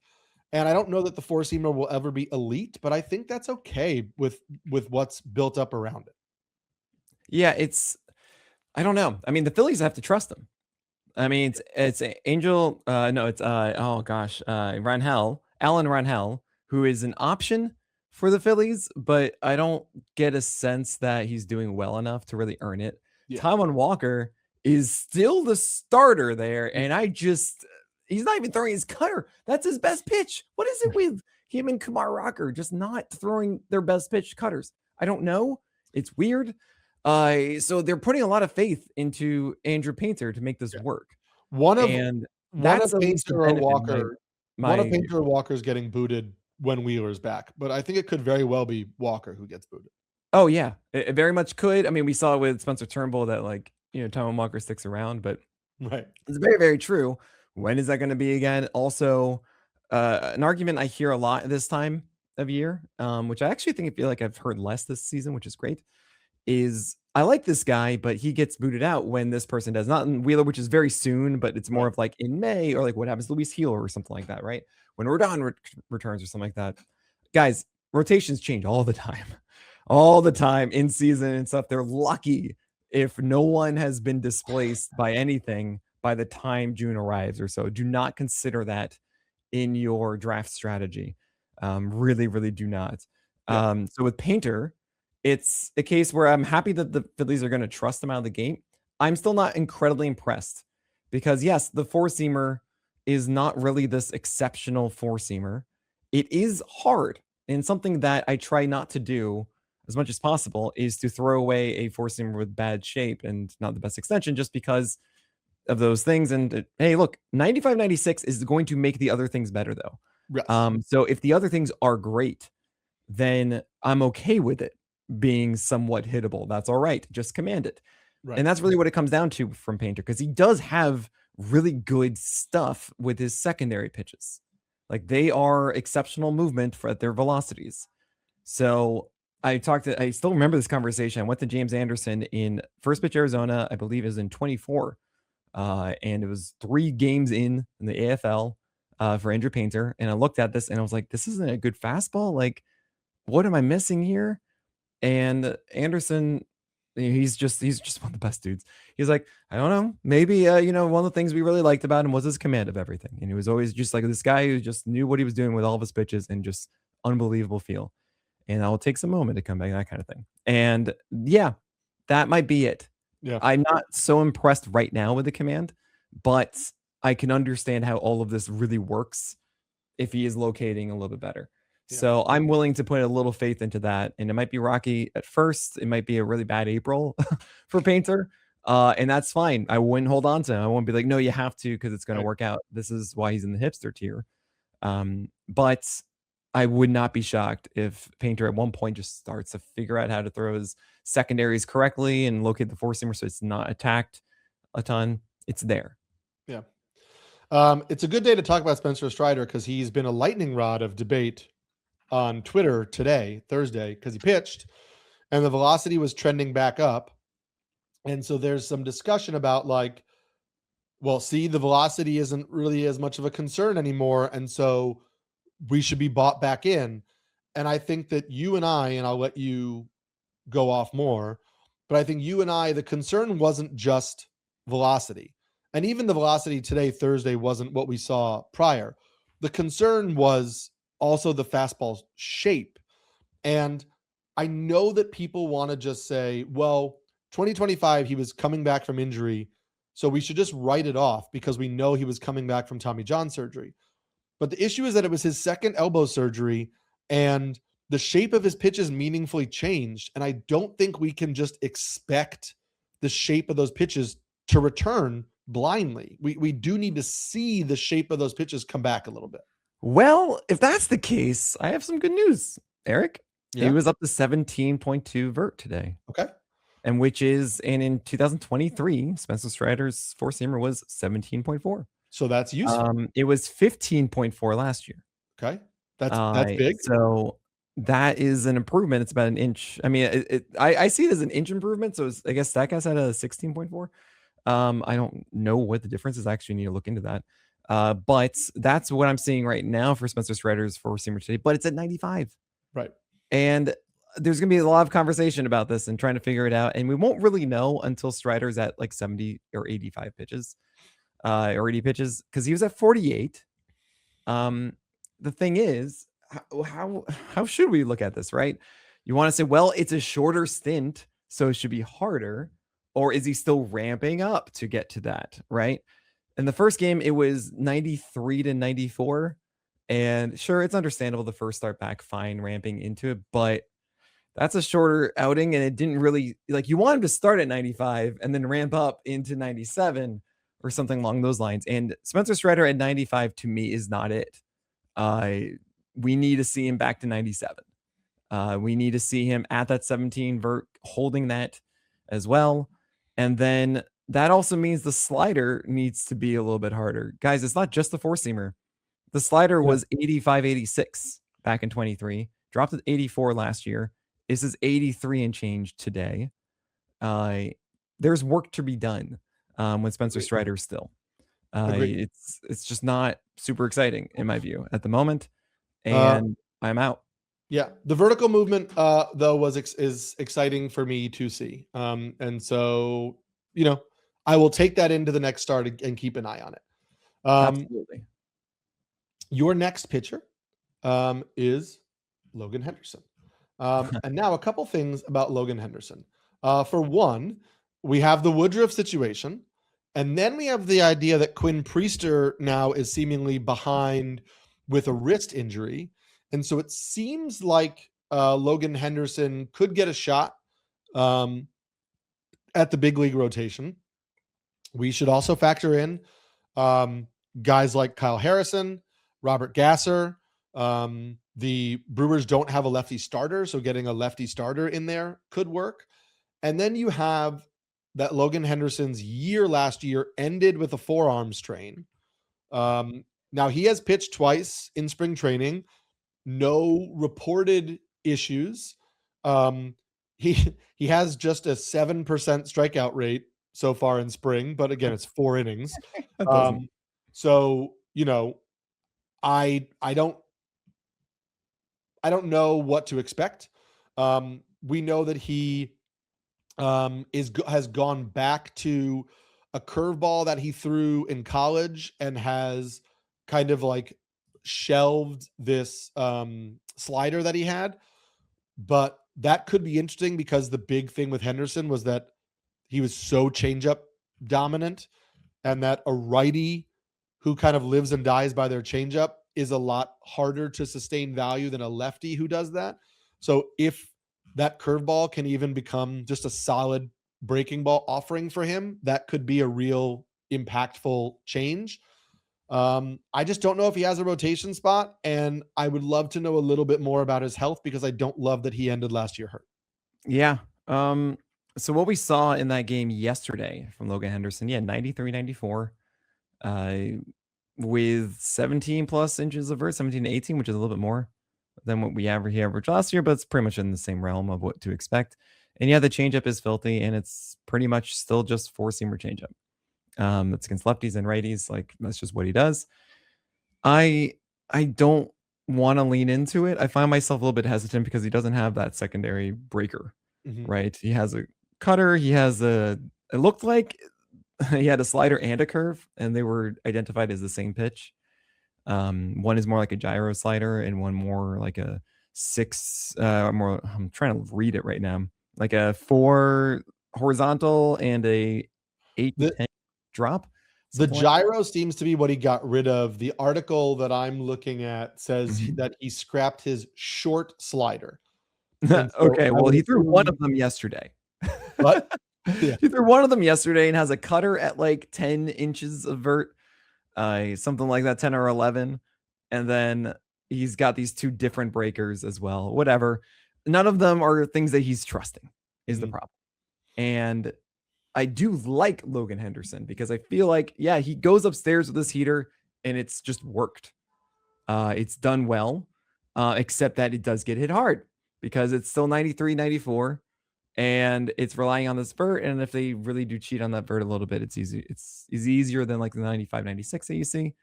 And I don't know that the four seamer will ever be elite, but I think that's okay with what's built up around it. Yeah, I don't know. I mean, the Phillies have to trust him. I mean, it's Angel. No, it's oh gosh, Alan Rangel, who is an option for the Phillies, but I don't get a sense that he's doing well enough to really earn it. Yeah. Taijuan Walker is still the starter there, and he's not even throwing his cutter. That's his best pitch. What is it with him and Kumar Rocker just not throwing their best pitch cutters? I don't know. It's weird. So they're putting a lot of faith into Andrew Painter to make this work. One of Painter or Walker's getting booted when Wheeler's back, but I think it could very well be Walker who gets booted. Oh yeah, it very much could. I mean, we saw with Spencer Turnbull that, like, Taijuan Walker sticks around, but it's very, very true. When is that going to be again? Also, an argument I hear a lot this time of year, which I actually feel like I've heard less this season, which is great, is I like this guy, but he gets booted out when this person does. Not in Wheeler, which is very soon, but it's more of like in May, or like what happens to Luis Gil or something like that, right? When Rodon returns or something like that. Guys, rotations change all the time in season and stuff. They're lucky if no one has been displaced by anything by the time June arrives or so. Do not consider that in your draft strategy. Really, really do not. So with Painter, it's a case where I'm happy that the Phillies are going to trust him out of the gate. I'm still not incredibly impressed because, yes, the four-seamer is not really this exceptional four-seamer. It is hard, and something that I try not to do as much as possible is to throw away a four-seamer with bad shape and not the best extension just because of those things. And hey, look, 95, 96 is going to make the other things better, though. Yes. So if the other things are great, then I'm okay with it being somewhat hittable. That's all right. Just command it. Right. And that's really what it comes down to from Painter, because he does have really good stuff with his secondary pitches. Like, they are exceptional movement at their velocities. So I still remember this conversation. I went to James Anderson in First Pitch Arizona, I believe is in 24. And it was 3 games in the AFL for Andrew Painter. And I looked at this and I was like, this isn't a good fastball. Like, what am I missing here? And Anderson, he's just one of the best dudes. He's like, I don't know, maybe one of the things we really liked about him was his command of everything, and he was always just like this guy who just knew what he was doing with all of his pitches and just unbelievable feel. And I'll take some moment to come back, that kind of thing. And yeah, that might be it. Yeah, I'm not so impressed right now with the command, but I can understand how all of this really works if he is locating a little bit better. So I'm willing to put a little faith into that. And it might be rocky at first. It might be a really bad April for Painter. And that's fine. I wouldn't hold on to him. I won't be like, no, you have to, because it's going to work out. This is why he's in the hipster tier. But I would not be shocked if Painter at one point just starts to figure out how to throw his secondaries correctly and locate the four seamer so it's not attacked a ton. It's there. Yeah. It's a good day to talk about Spencer Strider because he's been a lightning rod of debate on Twitter today, Thursday, because he pitched and the velocity was trending back up. And so there's some discussion about like, well, see, the velocity isn't really as much of a concern anymore. And so we should be bought back in. And I think that you and I'll let you go off more, but I think you and the concern wasn't just velocity. And even the velocity today, Thursday, wasn't what we saw prior. The concern was also the fastball shape. And I know that people want to just say, well, 2025, he was coming back from injury, so we should just write it off because we know he was coming back from Tommy John surgery. But the issue is that it was his second elbow surgery and the shape of his pitches meaningfully changed. And I don't think we can just expect the shape of those pitches to return blindly. We do need to see the shape of those pitches come back a little bit. Well, if that's the case, I have some good news, Eric. Yeah. He was up to 17.2 vert today. Okay. And which is, and in 2023, Spencer Strider's four seamer was 17.4. So that's useful. It was 15.4 last year. Okay. That's big. So that is an improvement. It's about an inch. I mean, I see it as an inch improvement. So I guess that guy's at a 16.4. I don't know what the difference is. I actually need to look into that. But that's what I'm seeing right now for Spencer Strider's four seamer today, but it's at 95. Right. And there's going to be a lot of conversation about this and trying to figure it out. And we won't really know until Strider's at like 70 or 85 pitches, or 80 pitches, because he was at 48. The thing is, how should we look at this, right? You want to say, well, it's a shorter stint, so it should be harder. Or is he still ramping up to get to that, right? In the first game, it was 93 to 94. And sure, it's understandable the first start back, fine, ramping into it. But that's a shorter outing, and it didn't really, like, you want him to start at 95 and then ramp up into 97 or something along those lines. And Spencer Strider at 95 to me is not it. We need to see him back to 97. We need to see him at that 17 vert, holding that as well. And then that also means the slider needs to be a little bit harder. Guys, it's not just the four seamer. The slider was 85, 86 back in 23, dropped at 84 last year. This is 83 and change today. There's work to be done with Spencer Strider still. It's just not super exciting in my view at the moment. And I'm out. Yeah, the vertical movement though is exciting for me to see, and so I will take that into the next start and keep an eye on it. Absolutely. Your next pitcher is Logan Henderson, and now a couple things about Logan Henderson. For one, we have the Woodruff situation, and then we have the idea that Quinn Priester now is seemingly behind with a wrist injury. And so it seems like Logan Henderson could get a shot at the big league rotation. We should also factor in guys like Kyle Harrison, Robert Gasser. The Brewers don't have a lefty starter, so getting a lefty starter in there could work. And then you have that Logan Henderson's year last year ended with a forearm strain. Now he has pitched twice in spring training. No reported issues. He has just a 7% strikeout rate so far in spring, but again, it's 4 innings. So I don't know what to expect. We know that he has gone back to a curveball that he threw in college and has kind of like shelved this slider that he had. But that could be interesting because the big thing with Henderson was that he was so changeup dominant, and that a righty who kind of lives and dies by their changeup is a lot harder to sustain value than a lefty who does that. So if that curveball can even become just a solid breaking ball offering for him, that could be a real impactful change. I just don't know if he has a rotation spot, and I would love to know a little bit more about his health because I don't love that he ended last year hurt. Yeah. So what we saw in that game yesterday from Logan Henderson, 93, 94, with 17 plus inches of vert, 17 to 18, which is a little bit more than what he averaged last year, but it's pretty much in the same realm of what to expect. And the changeup is filthy, and it's pretty much still just four-seamer changeup. That's against lefties and righties. Like, that's just what he does. I don't want to lean into it. I find myself a little bit hesitant because he doesn't have that secondary breaker, right? He has a cutter. He has it looked like he had a slider and a curve, and they were identified as the same pitch. One is more like a gyro slider, and one more like a I'm trying to read it right now, like a 4 horizontal and a 8 to 10 drop. The gyro seems to be what he got rid of. The article that I'm looking at says that he scrapped his short slider. Okay, well, he threw one of them yesterday. What? Yeah. He threw one of them yesterday and has a cutter at like 10 inches of vert, something like that, 10 or 11. And then he's got these 2 different breakers as well. Whatever. None of them are things that he's trusting is the problem. And I do like Logan Henderson because I feel like, he goes upstairs with this heater and it's just worked. It's done well, except that it does get hit hard because it's still 93, 94, and it's relying on this vert. And if they really do cheat on that vert a little bit, it's easy. It's easier than like the 95, 96 that you see.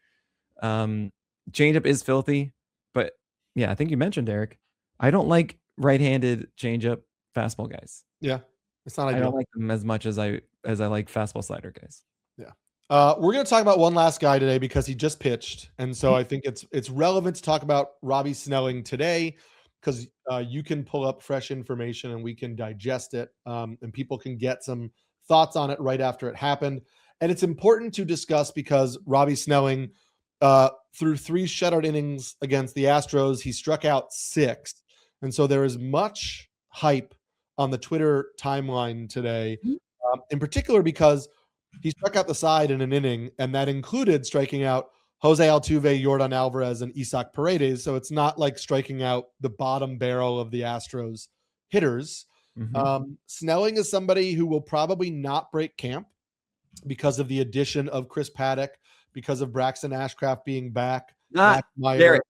Changeup is filthy, but I think you mentioned, Eric, I don't like right-handed changeup fastball guys. Yeah. It's not ideal. I don't like them as much as I like fastball slider guys. Yeah. We're going to talk about one last guy today because he just pitched. And so I think it's relevant to talk about Robbie Snelling today because you can pull up fresh information and we can digest it, and people can get some thoughts on it right after it happened. And it's important to discuss because Robbie Snelling, through 3 shutout innings against the Astros, he struck out 6. And so there is much hype on the Twitter timeline today, in particular because he struck out the side in an inning, and that included striking out Jose Altuve, Yordan Alvarez, and Isaac Paredes. So it's not like striking out the bottom barrel of the Astros hitters. Snelling is somebody who will probably not break camp because of the addition of Chris Paddock, because of Braxton Ashcraft being back. Garrett.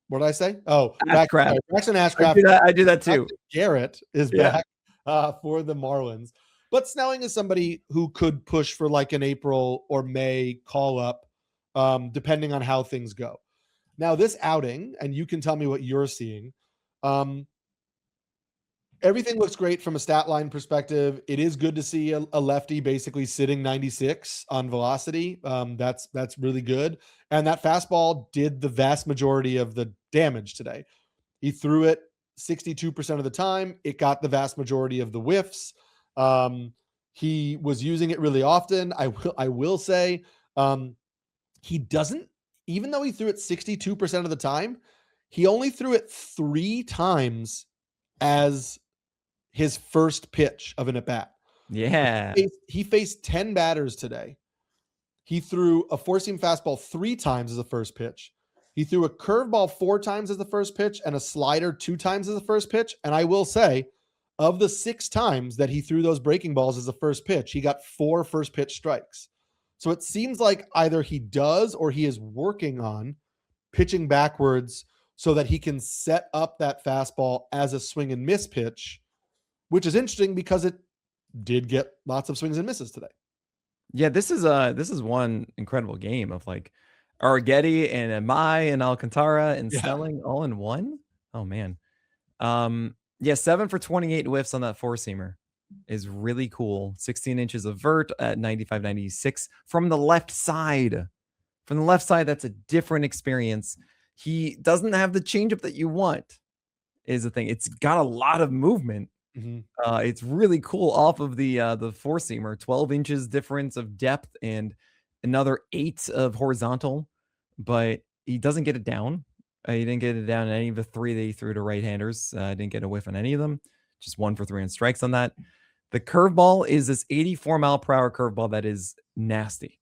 What did I say? Oh, Braxton Ashcraft. I do that too. Garrett is back for the Marlins. But Snelling is somebody who could push for like an April or May call up, depending on how things go. Now, this outing, and you can tell me what you're seeing, everything looks great from a stat line perspective. It is good to see a lefty basically sitting 96 on velocity. That's really good. And that fastball did the vast majority of the damage today. He threw it 62% of the time. It got the vast majority of the whiffs. He was using it really often. I will say, he doesn't, even though he threw it 62% of the time, he only threw it 3 times as his first pitch of an at-bat. Yeah. He faced 10 batters today. He threw a four-seam fastball 3 times as a first pitch. He threw a curveball 4 times as the first pitch and a slider 2 times as the first pitch. And I will say, of the 6 times that he threw those breaking balls as a first pitch, he got 4 first pitch strikes. So it seems like either he does or he is working on pitching backwards so that he can set up that fastball as a swing and miss pitch, which is interesting because it did get lots of swings and misses today. Yeah, this is one incredible game of like Arrighetti and Amai and Alcantara and Snelling all in one. Oh man. 7 for 28 whiffs on that 4-seamer is really cool. 16 inches of vert at 95, 96 from the left side. From the left side, that's a different experience. He doesn't have the changeup that you want, is the thing. It's got a lot of movement. It's really cool off of the 4-seamer. 12 inches difference of depth and another 8 of horizontal, but he doesn't get it down. He didn't get it down in any of the 3 that he threw to right-handers. Didn't get a whiff on any of them. Just 1 for 3 on strikes on that. The curveball is this 84-mile-per-hour curveball that is nasty.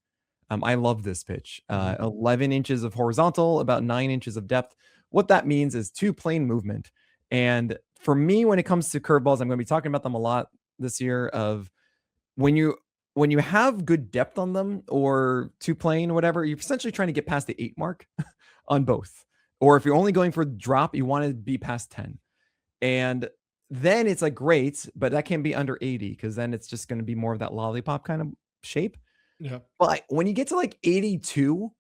I love this pitch. 11 inches of horizontal, about 9 inches of depth. What that means is 2 plane movement. And for me, when it comes to curveballs, I'm going to be talking about them a lot this year. Of when you have good depth on them, or 2 plane, whatever, you're essentially trying to get past the 8 mark on both. Or if you're only going for drop, you want to be past 10. And then it's like great, but that can be under 80, because then it's just going to be more of that lollipop kind of shape. Yeah. But when you get to like 82,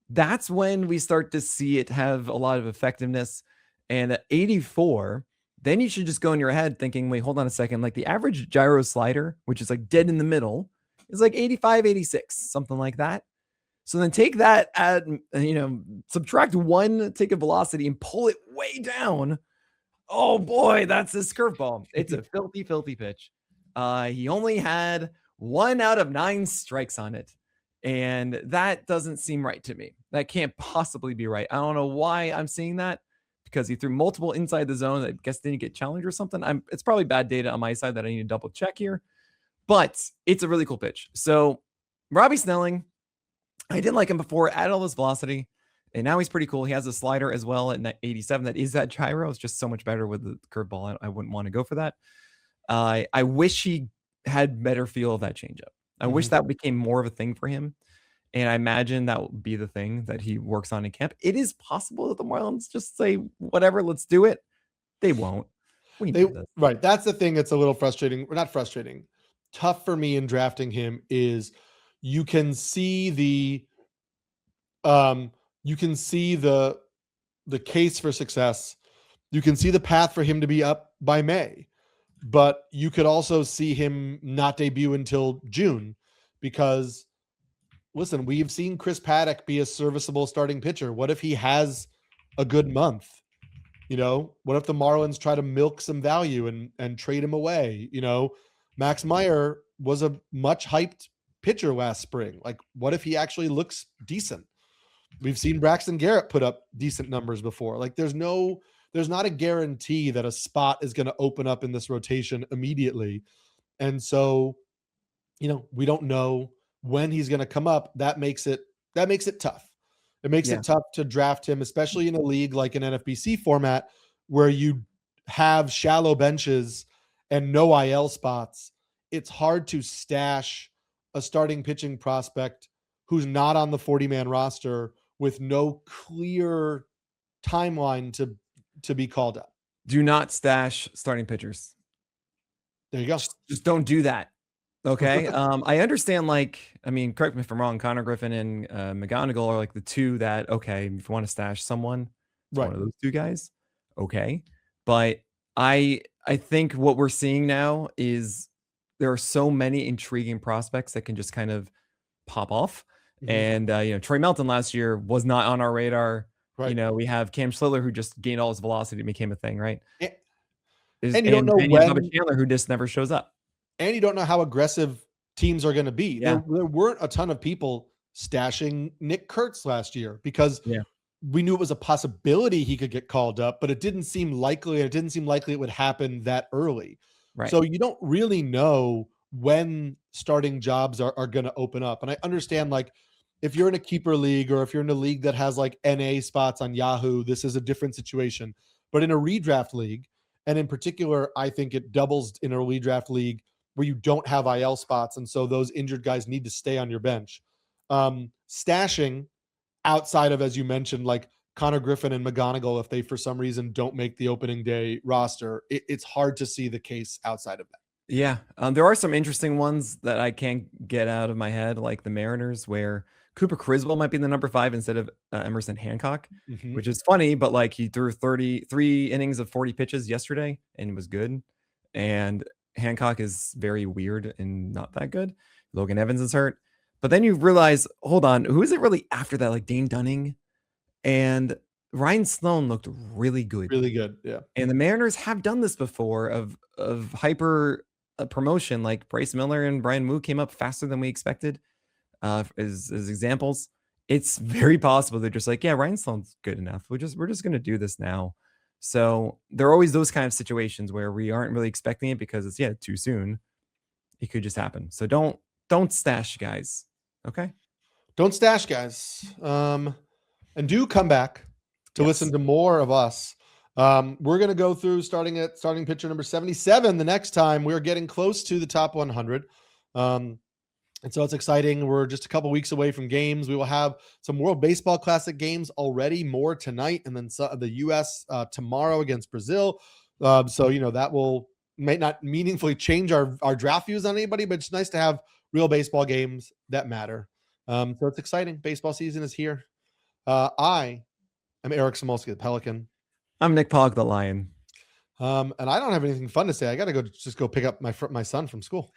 that's when we start to see it have a lot of effectiveness. And at 84, then you should just go in your head thinking, wait, hold on a second. Like the average gyro slider, which is like dead in the middle, is like 85, 86, something like that. So then take that, subtract 1 tick of velocity and pull it way down. Oh boy, that's this curveball. It's a filthy, filthy pitch. He only had 1 out of 9 strikes on it. And that doesn't seem right to me. That can't possibly be right. I don't know why I'm seeing that, because he threw multiple inside the zone. I guess didn't get challenged or something. It's probably bad data on my side that I need to double check here. But it's a really cool pitch. So Robbie Snelling, I didn't like him before, added all this velocity, and now he's pretty cool. He has a slider as well at 87. That is that gyro. It's just so much better with the curveball. I wouldn't want to go for that. I wish he had better feel of that changeup. I wish that became more of a thing for him. And I imagine that will be the thing that he works on in camp. It is possible that the Marlins just say, whatever, let's do it. They won't. Right. That's the thing that's a little frustrating. Or not frustrating. Tough for me in drafting him is you can see the case for success. You can see the path for him to be up by May, but you could also see him not debut until June, because listen, we've seen Chris Paddock be a serviceable starting pitcher. What if he has a good month? What if the Marlins try to milk some value and trade him away? Max Meyer was a much hyped pitcher last spring. Like, what if he actually looks decent? We've seen Braxton Garrett put up decent numbers before. Like, there's not a guarantee that a spot is going to open up in this rotation immediately. And so, we don't know when he's going to come up. That makes it tough. It makes it tough to draft him, especially in a league like an NFBC format where you have shallow benches and no IL spots. It's hard to stash a starting pitching prospect who's not on the 40-man roster with no clear timeline to be called up. Do not stash starting pitchers. There you go. Just don't do that. Okay. I understand, correct me if I'm wrong, Connor Griffin and McGonigal are like the two that, okay, if you want to stash someone, right, one of those 2 guys. Okay. But I think what we're seeing now is there are so many intriguing prospects that can just kind of pop off. And, Troy Melton last year was not on our radar. Right. We have Cam Schiller, who just gained all his velocity and became a thing, right? And you don't know when. Bobby Chandler, who just never shows up. And you don't know how aggressive teams are going to be. Yeah. There weren't a ton of people stashing Nick Kurtz last year because we knew it was a possibility he could get called up, but it didn't seem likely. It didn't seem likely it would happen that early. Right. So you don't really know when starting jobs are going to open up. And I understand, like, if you're in a keeper league or if you're in a league that has like NA spots on Yahoo, this is a different situation. But in a redraft league, and in particular, I think it doubles in a redraft league where you don't have IL spots, and so those injured guys need to stay on your bench. Stashing outside of, as you mentioned, like Connor Griffin and McGonigal, if they for some reason don't make the opening day roster, it's hard to see the case outside of that. Yeah, there are some interesting ones that I can't get out of my head, like the Mariners, where Cooper Criswell might be the number 5 instead of Emerson Hancock, which is funny, but like he threw 33 innings of 40 pitches yesterday and was good. And Hancock is very weird and not that good. Logan Evans is hurt. But then you realize, hold on, who is it really after that? Like Dane Dunning and Ryan Sloan looked really good. Really good, yeah. And the Mariners have done this before of hyper promotion. Like Bryce Miller and Brian Moo came up faster than we expected as examples. It's very possible they're just like, yeah, Ryan Sloan's good enough. We're just going to do this now. So there are always those kind of situations where we aren't really expecting it because it's too soon. It could just happen. So don't stash, guys. Okay. don't stash, guys. And do come back to listen to more of us. We're going to go through starting pitcher number 77 the next time. We're getting close to the top 100. And so it's exciting. We're just a couple weeks away from games. We will have some World Baseball Classic games already, more tonight, and then the U.S. Tomorrow against Brazil. So, that might not meaningfully change our draft views on anybody, but it's nice to have real baseball games that matter. So it's exciting. Baseball season is here. I am Eric Samulski, the Pelican. I'm Nick Pollack, the Lion. And I don't have anything fun to say. I got to just go pick up my son from school.